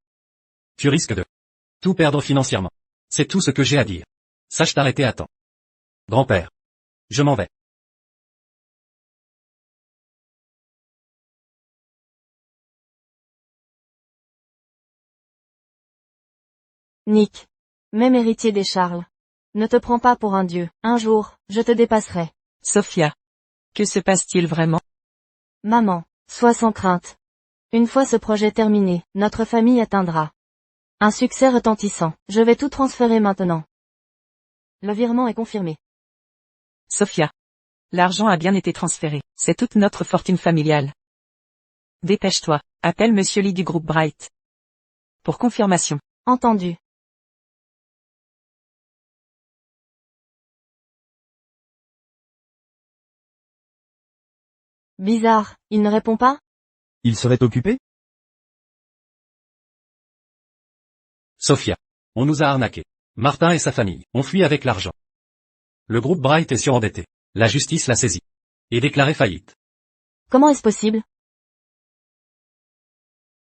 tu risques de tout perdre financièrement. C'est tout ce que j'ai à dire. Sache t'arrêter à temps. Grand-père. Je m'en vais. Nick. Même héritier des Charles. Ne te prends pas pour un dieu. Un jour, je te dépasserai. Sophia. Que se passe-t-il vraiment? Maman, sois sans crainte. Une fois ce projet terminé, notre famille atteindra un succès retentissant. Je vais tout transférer maintenant. Le virement est confirmé. Sophia. L'argent a bien été transféré. C'est toute notre fortune familiale. Dépêche-toi. Appelle Monsieur Lee du groupe Bright. Pour confirmation. Entendu. Bizarre, il ne répond pas? Il serait occupé? Sophia. On nous a arnaqués. Martin et sa famille ont fui avec l'argent. Le groupe Bright est surendetté. La justice l'a saisi et déclaré faillite. Comment est-ce possible?